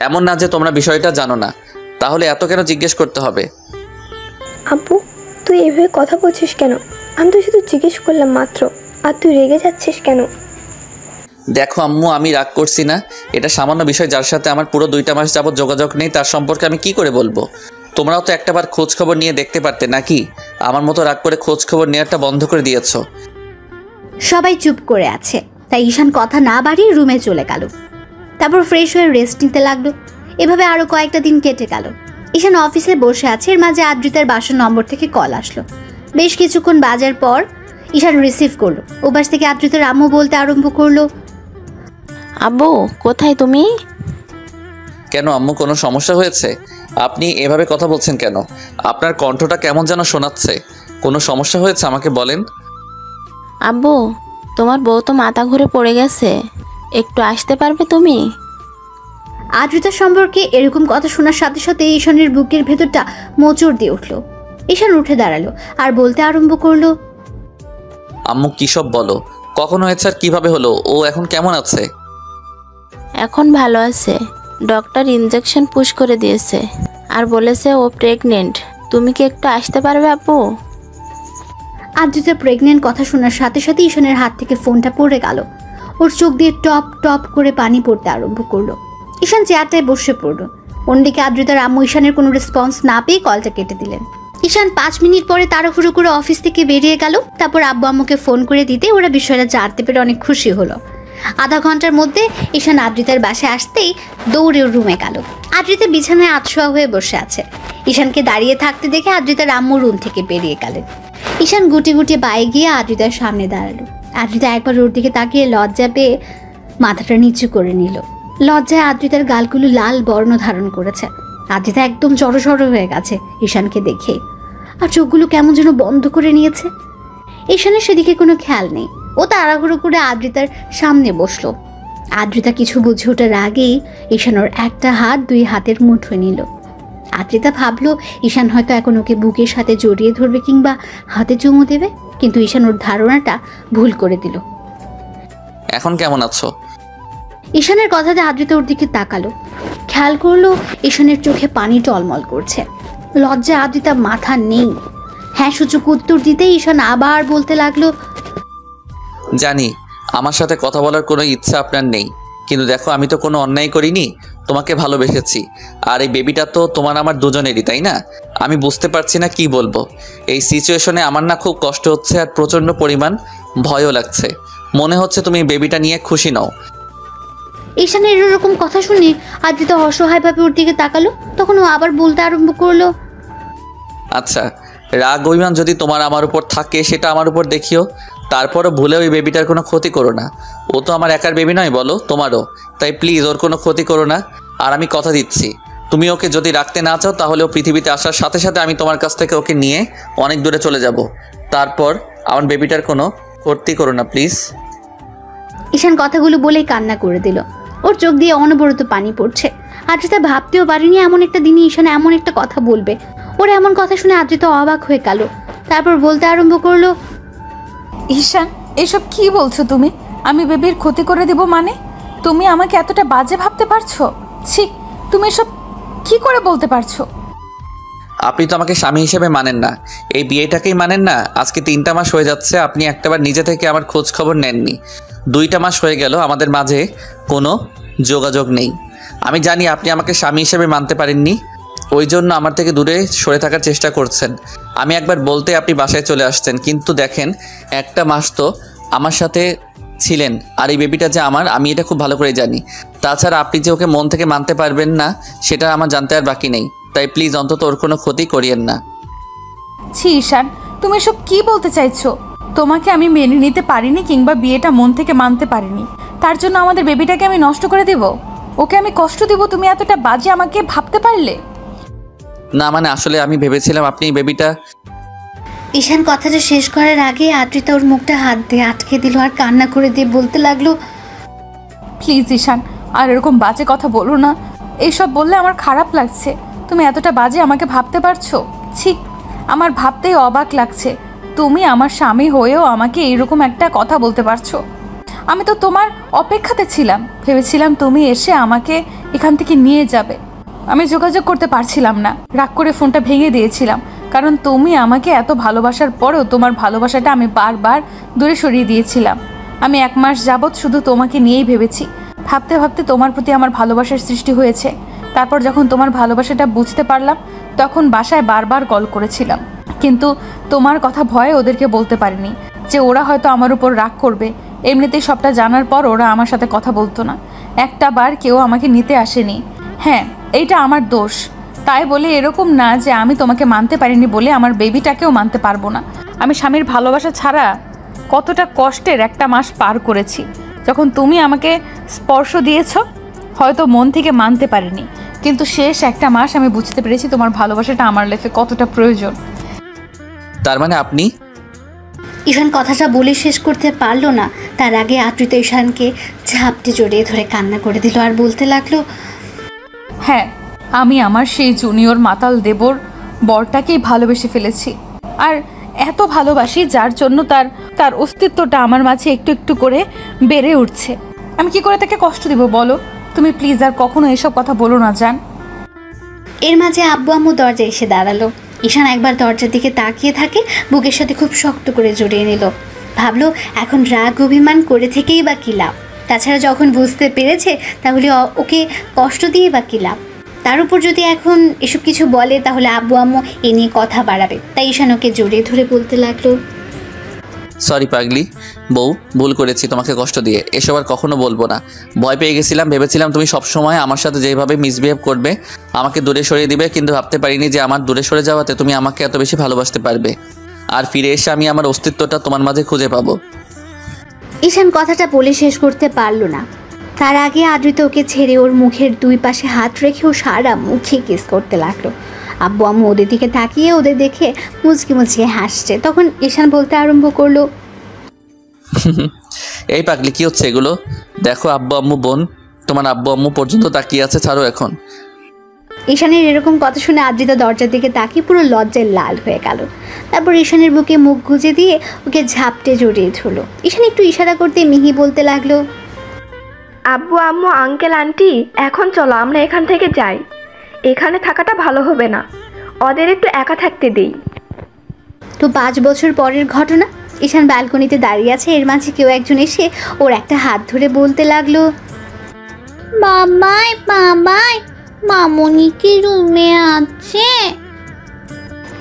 এমন না যে তোমরা বিষয়টা জানো না, তাহলে এত কেন জিজ্ঞেস করতে হবে? আব্বু, তুই এভাবে কথা বলছিস কেন? আমি তো শুধু জিজ্ঞেস করলাম মাত্র, আর তুই রেগে যাচ্ছিস কেন? দেখো আম্মু, আমি রাগ করছি না। এটা সামান্য বিষয়, যার সাথে আমার পুরো 2টা মাস যাবত যোগাযোগ নেই, তার সম্পর্কে আমি কি করে বলবো? তোমরাও তো একটাবার খোঁজ খবর নিয়ে দেখতে পারতে নাকি? আমার মতো রাগ করে খোঁজ খবর নেওয়াটা বন্ধ করে দিয়েছো। সবাই চুপ করে আছে, তাই ঈশান কথা না বাড়িয়ে রুমে চলে গেল। তারপর ফ্রেশ হয়ে রেস্ট নিতে লাগলো। এভাবে আরও কয়েকটা দিন কেটে গেল। ঈশান অফিসে বসে আছে, এর মাঝে আদ্রিতার বাসার নম্বর থেকে কল আসলো। বেশ কিছুক্ষণ বাজার পর ঈশান রিসিভ করলো। ওপাশ থেকে আদ্রিতার আম্মু বলতে আরম্ভ করলো, আব্বু কোথায় তুমি? কেন আম্মু, কোনো সমস্যা হয়েছে? আপনি এভাবে কথা বলছেন কেন? আপনার কণ্ঠটা কেমন যেন শোনাচ্ছে। কোনো সমস্যা হয়েছে আমাকে বলেন। আব্বু, তোমার বউ তো মাথা ঘুরে পড়ে গেছে, একটু আসতে পারবে তুমি? আদ্রিতার সম্পর্কে এরকম কথা শোনার সাথে সাথে ঈশানের বুকের ভেতরটা মোচড় দিয়ে উঠলো। ঈশান উঠে দাঁড়ালো আর বলতে আরম্ভ করলো, আম্মু কী সব বলো? কখন হয়েছে আর কিভাবে হলো? ও এখন কেমন আছে? এখন ভালো আছে। ডক্টর ইনজেকশন পুশ করে দিয়েছে আর বলেছে ও প্রেগনেন্ট। তুমি কি একটু আসতে পারবে আব্বু? আদ্রিতা প্রেগনেন্ট কথা শোনার সাথে সাথে ঈশানের হাত থেকে ফোনটা পড়ে গেল। ওর চোখ দিয়ে টপ টপ করে পানি পড়তে আরম্ভ করলো। ঈশান চেয়ারটায় বসে পড়ল। অন্যদিকে আদ্রিতার আম্মু ঈশানের কোনো রেসপন্স না পেয়ে কলটা কেটে দিলেন। ঈশান 5 মিনিট পরে তাড়াহুড়ো করে অফিস থেকে বেরিয়ে গেল। তারপর আব্বু আম্মুকে ফোন করে দিতে ওরা বিষয়টা জানতে পেরে অনেক খুশি হলো। আধা ঘন্টার মধ্যে ঈশান আদ্রিতার বাসায় আসতেই দৌড়ে ওর রুমে গেল। আদ্রিতা বিছানায় আতশোয়া হয়ে বসে আছে। ঈশানকে দাঁড়িয়ে থাকতে দেখে আদ্রিতার আম্মু রুম থেকে বেরিয়ে গেলেন। ঈশান গুটি গুটি বায়ে গিয়ে আদ্রিতার সামনে দাঁড়ালো। আদ্রিতা একবার ওর দিকে তাকিয়ে লজ্জা পেয়ে মাথাটা নিচু করে নিল। লজ্জায় আদ্রিতার গালগুলো লাল বর্ণ ধারণ করেছে। আদ্রিতা একদম জড়সড় হয়ে গেছে ঈশানকে দেখে। আর চোখগুলো কেমন যেন বন্ধ করে নিয়েছে। ঈশানের সেদিকে কোনো খেয়াল নেই। ও তাড়াহুড়ো করে আদ্রিতার সামনে বসলো। আদ্রিতা কিছু বুঝে ওঠার আগেই ঈশান ওর একটা হাত দুই হাতের মুঠোয় নিল। আদ্রিতা ভাবলো ঈশান হয়তো এখন ওকে বুকের সাথে জড়িয়ে ধরবে কিংবা হাতে চুমু দেবে, কিন্তু ঈশান ওর ধারণাটা ভুল করে দিল। এখন কেমন আছো? ঈশানের কথাতে আদ্রিতা ওর দিকে তাকালো। খেয়াল করলো ঈশানের চোখে পানি টলমল করছে। লজ্জায় আদ্রিতা মাথা নেই। হ্যাঁ সূচক উত্তর দিতেই ঈশান আবার বলতে লাগলো, জানি আমার সাথে কথা বলার কোনো ইচ্ছা আপনার নেই, কিন্তু দেখো আমি তো কোনো অন্যায় করিনি, তোমাকে ভালোবেসেছি। আর এই বেবিটা তো তোমার আমার দুজনেরই, তাই না? আমি বুঝতে পারছি না কি বলবো। এই সিচুয়েশনে আমার না খুব কষ্ট হচ্ছে আর প্রচণ্ড পরিমাণ ভয়ও লাগছে। মনে হচ্ছে তুমি এই বেবিটা নিয়ে খুশি নও। ঈশানের এরকম কথা শুনে আদ্রিতা অসহায়ভাবে ওর দিকে তাকালো। তখন ও আবার বলতে আরম্ভ করলো, আচ্ছা, রাগ অভিমান যদি তোমার আমার উপর থাকে সেটা আমার উপর দেখিও, তারপরও ভুলে ওই বেবিটার কোনো ক্ষতি করো না। ও তো আমার একার বেবি নয়, বলো, তোমারও। তাই প্লিজ ওর কোনো ক্ষতি করো না। আর আমি কথা দিচ্ছি, তুমি ওকে যদি রাখতে না চাও তাহলে ও পৃথিবীতে আসার সাথে সাথে আমি তোমার কাছ থেকে ওকে নিয়ে অনেক দূরে চলে যাব। তারপর আমার বেবিটার কোনো ক্ষতি করো না প্লিজ। ঈশান কথাগুলো বলেই কান্না করে দিল। ওর চোখ দিয়ে অনবরত পানি পড়ছে। আদ্রিতা ভাবতেও পারেনি এমন একটা দিনে ঈশান এমন একটা কথা বলবে। ওর এমন কথা শুনে আদ্রিতা অবাক হয়ে গেল। তারপর বলতে আরম্ভ করলো, ঈশান, এসব কি বলছো তুমি? আমি বেবির ক্ষতি করে দেব মানে? তুমি আমাকে এতটা বাজে ভাবতে পারছো? ছি, তুমি এসব কি করে বলতে পারছো? আপনি তো আমাকে স্বামী হিসেবে মানেন না, এই বিয়েটাকেই মানেন না। আজকে 3টা মাস হয়ে যাচ্ছে, আপনি একটাবার নিজে থেকে আমার খোঁজ খবর নেননি। 2টা মাস হয়ে গেল আমাদের মাঝে কোনো যোগাযোগ নেই। আমি জানি আপনি আমাকে স্বামী হিসেবে মানতে পারেননি, ওই জন্য আমার থেকে দূরে সরে থাকার চেষ্টা করছেন। আমি একবার বলতে আপনি বাসায় চলে আসছেন, কিন্তু দেখেন 1টা মাস তো আমার সাথে ছিলেন। আর এই বেবিটা যে আমার, আমি এটা খুব ভালো করে জানি। তাছাড়া আপনি যে ওকে মন থেকে মানতে পারবেন না সেটা আমার জানতে আর বাকি নেই। তাই প্লিজ অন্তত ওর কোনো ক্ষতি করিয়েন না। ছি ঈশান, তুমি এসব কি বলতে চাইছো? তোমাকে আমি মেনে নিতে পারিনি কিংবা বিয়েটা মন থেকে মানতে পারিনি, তার জন্য আমাদের বেবিটাকে আমি নষ্ট করে দেব? ওকে আমি কষ্ট দেব? তুমি এতটা বাজে আমাকে ভাবতে পারলে? না মানে আসলে আমি ভেবেছিলাম আপনি বেবিটা। ঈশান কথাটা শেষ করার আগে আদ্রিতা ওর মুখটা হাত দিয়ে আটকে দিল আর কান্না করে দিয়ে বলতে লাগলো, প্লিজ ঈশান, আর এরকম বাজে কথা বলো না। এইসব বললে আমার খারাপ লাগছে। তুমি এতটা বাজে আমাকে ভাবতে পারছো? ছি, আমার ভাবতেই অবাক লাগছে। তুমি আমার স্বামী হয়েও আমাকে এইরকম একটা কথা বলতে পারছো? আমি তো তোমার অপেক্ষাতে ছিলাম, ভেবেছিলাম তুমি এসে আমাকে এখান থেকে নিয়ে যাবে। আমি যোগাযোগ করতে পারছিলাম না, রাগ করে ফোনটা ভেঙে দিয়েছিলাম, কারণ তুমি আমাকে এত ভালোবাসার পরেও তোমার ভালোবাসাটা আমি বারবার দূরে সরিয়ে দিয়েছিলাম। আমি 1 মাস যাবৎ শুধু তোমাকে নিয়েই ভেবেছি। ভাবতে ভাবতে তোমার প্রতি আমার ভালোবাসার সৃষ্টি হয়েছে। তারপর যখন তোমার ভালোবাসাটা বুঝতে পারলাম তখন বাসায় বারবার কল করেছিলাম, কিন্তু তোমার কথা ভয়ে ওদেরকে বলতে পারিনি যে ওরা হয়তো আমার উপর রাগ করবে। এমনিতেই সবটা জানার পর ওরা আমার সাথে কথা বলতো না। একটা বার কেউ আমাকে নিতে আসেনি। হ্যাঁ, এইটা আমার দোষ। তাই বলে এরকম না যে আমি তোমাকে মানতে পারিনি বলে আমার বেবিটাকেও মানতে পারবো না। আমি স্বামীর ভালোবাসা ছাড়া কতটা কষ্টের 1টা মাস পার করেছি। যখন তুমি আমাকে স্পর্শ দিয়েছো, হয়তো মন থেকে মানতে পারিনি, কিন্তু শেষ 1টা মাস আমি বুঝতে পেরেছি তোমার ভালোবাসাটা আমার লাইফে কতটা প্রয়োজন। তার মানে আপনি? ঈশান কথাটা বলে শেষ করতে পারলো না। তার আগে আদ্রিতা ঈশানকে ঝাপটে জড়িয়ে ধরে কান্না করে দিল আর বলতে লাগলো, হ্যাঁ, আমি আমার সেই জুনিয়র মাতাল দেবর বরটাকেই ভালোবেসে ফেলেছি। আর এত ভালোবাসি যার জন্য তার অস্তিত্বটা আমার মাঝে একটু একটু করে বেড়ে উঠছে। আমি কি করে তাকে কষ্ট দিব বলো? তুমি প্লিজ আর কখনো এসব কথা বলো না জান। এর মাঝে আব্বু আম্মু দরজায় এসে দাঁড়ালো। ঈশান একবার দরজার দিকে তাকিয়ে থাকে, বুকের সাথে খুব শক্ত করে জড়িয়ে নিল। ভাবলো এখন রাগ অভিমান করে থেকেই বা কী লাভ? তাছাড়া যখন বুঝতে পেরেছে তাহলে ওকে কষ্ট দিয়ে বা কী লাভ? তার উপর যদি এখন এসব কিছু বলে তাহলে আব্বু আম্মু এ নিয়ে কথা বাড়াবে। তাই ঈশান ওকে জড়িয়ে ধরে বলতে লাগলো, সরি পাগলি বউ, ভুল করেছি তোমাকে কষ্ট দিয়ে। এসব আর কখনো বলবো না। ভয় পেয়ে গেছিলাম, ভেবেছিলাম তুমি সবসময় আমার সাথে যেভাবে মিসবিহেভ করবে, আমাকে দূরে সরিয়ে দিবে, কিন্তু ভাবতে পারিনি যে আমার দূরে সরে যাওয়াতে তুমি আমাকে এত বেশি ভালোবাসতে পারবে আর ফিরে এসে আমি আমার অস্তিত্বটা তোমার মাঝে খুঁজে পাবো। ঈশান কথাটা বলে শেষ করতে পারলো না। তার আগে আদ্রিতা ওকে ছেড়ে ওর মুখের 2 পাশে হাত রেখে ও সারা মুখে কিস করতে লাগলো। আব্বু আম্মু ওদের দিকে তাকিয়ে ওদের দেখে মুচকি মুচকি হাসছে। তখন ঈশান বলতে আরম্ভ করলো, এই পাগলি কি হচ্ছে এগুলো? দেখো আব্বু আম্মু বোন, তোমার আব্বু আম্মু পর্যন্ত তাকিয়ে আছে, ছাড়ো এখন। ঈশানের এরকম কথা শুনে আদ্রিতা দরজার দিকে তাকিয়ে পুরো লজ্জায় লাল হয়ে গেল। তারপর ঈশানের বুকে মুখ গুজে দিয়ে ওকে ঝাপটে জড়িয়ে ধরলো। ঈশান একটু ইশারা করতে মিহি বলতে লাগলো, আব্বু আম্মু আঙ্কেল আন্টি এখন চলো আমরা এখান থেকে যাই, এখানে থাকাটা ভালো হবে না, ওদের একটু একা থাকতে দিই। তো 5 বছর পরের ঘটনা। ঈশান ব্যালকনিতে দাঁড়িয়ে আছে, এর মাঝে কেউ একজন এসে ওর একটা হাত ধরে বলতে লাগলো, বাবাই বাবাই মামুনি কি রুমে আছে?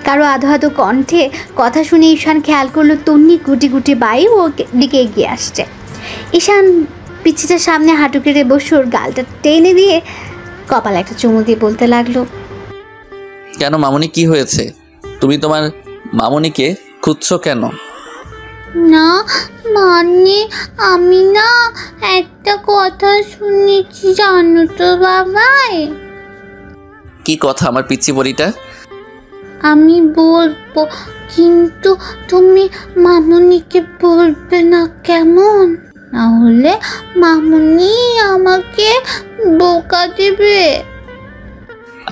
কারো আধো আধো কণ্ঠে কথা শুনে ঈশান খেয়াল করলো তন্নি গুটি গুটি বাই ওর দিকে এগিয়ে আসছে। ঈশান পিছিটা সামনে হাঁটু কেড়ে বসে ওর গালটা টেনে দিয়ে কপালে একটা চুমু দিয়ে বলতে লাগলো, কেন মামুনি, কি হয়েছে? তুমি তোমার মামুনিকে খুঁজছো কেন? না মানে আমি না একটা কথা শুনেছি জানো তো বাবাই। কি কথা আমার পিচ্চি পরিটা? আমি বলবো কিন্তু তুমি মামুনিকে বলবে না কেমন? না হলে মামুনি আমাকে বোকা দেবে।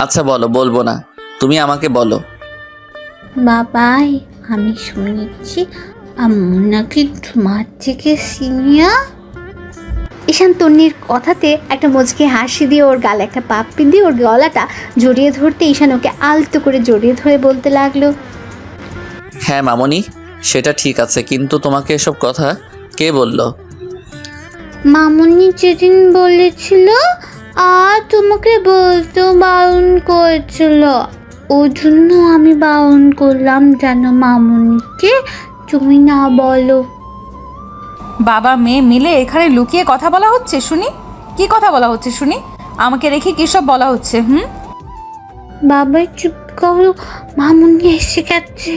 আচ্ছা বলো, বলবো না, তুমি আমাকে বলো। বাবাই আমি শুনেছি আম্মু নাকি তোমার থেকে সিনিয়র। ঈশান তন্নির কথাতে একটা মুচকি হাসি দিয়ে ওর গালে একটা পাপ্পি দিয়ে ওর গলাটা জড়িয়ে ধরতে ঈশান ওকে আলতো করে জড়িয়ে ধরে বলতে লাগলো, হ্যাঁ মামুনি, সেটা ঠিক আছে, কিন্তু তোমাকে এসব কথা কে বললো? মামুনি যেদিন বলেছিল আর তোমাকে বলতেও বারণ করেছিল, ওই জন্য আমি বারণ করলাম যেন মামুনিকে তুমি না বলো। বাবা মেয়ে মিলে এখানে লুকিয়ে কথা বলা হচ্ছে শুনি? কি কথা বলা হচ্ছে শুনি? আমাকে রেখে কী সব বলা হচ্ছে? বাবা চুপ করো, মামুনি এসে গেছে,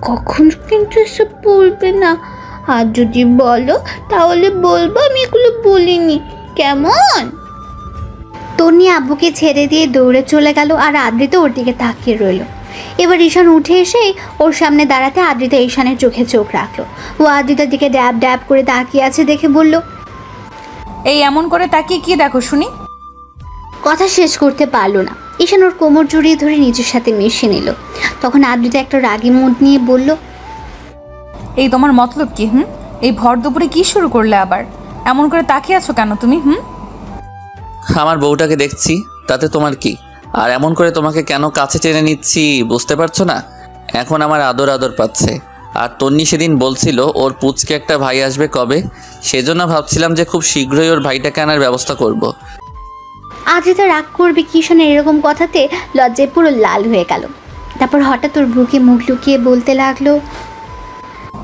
কখনো কিন্তু এসব বলবে না, আর যদি বলো তাহলে বলবো আমি এগুলো বলিনি, কেমন? তন্নি আব্বুকে ছেড়ে দিয়ে দৌড়ে চলে গেল আর আদ্রিতা ওর দিকে তাকিয়ে রইল। এবার ঈশান উঠে এসে ওর সামনে দাঁড়াতে আদ্রিতা ঈশানের চোখে চোখ রাখলো। ও আদ্রিতার দিকে ড্যাব ড্যাব করে তাকিয়ে আছে দেখে বলল, এই এমন করে তাকিয়ে কি দেখো শুনি? কথা শেষ করতে পারলো না। ঈশান ওর কোমর জড়িয়ে ধরে নিজের সাথে মিশে নিল। তখন আদ্রিতা একটা রাগী মুড নিয়ে বলল, এই তোমার মতলব কি? এই ভর দুপুরে কি শুরু করলে আবার? এমন করে তাকিয়ে আছো কেন তুমি? আমার বউটাকে দেখছি, তাতে তোমার কি? আর এমন করে তোমাকে কেন কাছে টেনে নিচ্ছি বুঝতে পারছো না? এখন আমার আদর আদর পাচ্ছে। আর তন্নি সেদিন বলছিল ওর পুচকে একটা ভাই আসবে কবে, সেজন্য ভাবছিলাম যে খুব শীঘ্রই ওর ভাইটাকে আনার ব্যবস্থা করব। আদ্রিতা রাগ করবে কি ঈশানের এরকম কথাতে লজ্জায় পুরো লাল হয়ে গেল। তারপর হঠাৎ ওর বুকে মুখ লুকিয়ে বলতে লাগলো,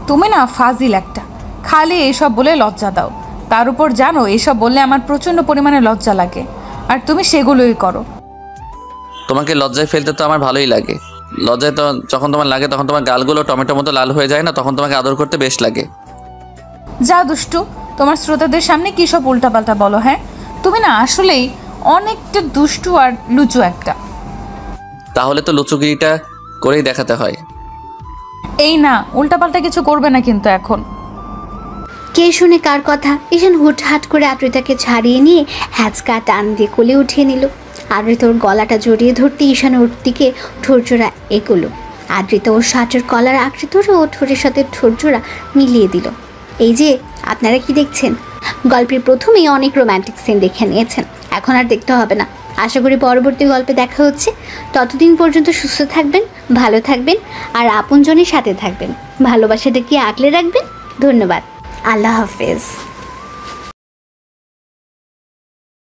তুমি না ফাজিল একটা, খালি এসব বলে লজ্জা দাও। তার উপর জানো এসব বললে আমার প্রচণ্ড পরিমাণে লজ্জা লাগে, আর তুমি সেগুলোই করো। তোমাকে লজ্জায় ফেলতে তো আমার ভালোই লাগে। লজ্জায় তো যখন তোমার লাগে তখন তোমার গালগুলো টমেটো মতো লাল হয়ে যায় না, তখন তোমাকে আদর করতে বেশ লাগে। যা দুষ্টু, তোমার শ্রোতাদের সামনে কী সব উল্টাপাল্টা বলো? হ্যাঁ তুমি না আসলেই অনেকটা দুষ্টু আর লুচু একটা। তাহলে তো লুচুগিরিটা করেই দেখাতে হয়। এই না, উল্টাপাল্টা কিছু করবে না কিন্তু এখন। কে শুনে কার কথা? ঈশান হুটহাট করে আদ্রিতাকে ছাড়িয়ে নিয়ে হ্যাঁচকা টান দিয়ে কোলে উঠিয়ে নিল। আদ্রিতা ওর গলাটা জড়িয়ে ধরতে ঈশান ওর দিকে ঠোরজোড়া এগোলো। আদ্রিতা ওর শার্টের কলার আঁকড়ে ধরে ও ঠোঁটের সাথে ঠোরজোড়া মিলিয়ে দিল। এই যে আপনারা কি দেখছেন, গল্পের প্রথমেই অনেক রোম্যান্টিক সিন দেখে নিয়েছেন, এখন আর দেখতে হবে না। আশা করি পরবর্তী গল্পে দেখা হচ্ছে। ততদিন পর্যন্ত সুস্থ থাকবেন, ভালো থাকবেন আর আপনজনের সাথে থাকবেন। ভালোবাসাটা কি আগলে রাখবেন। ধন্যবাদ। আল্লাহ হাফেজ।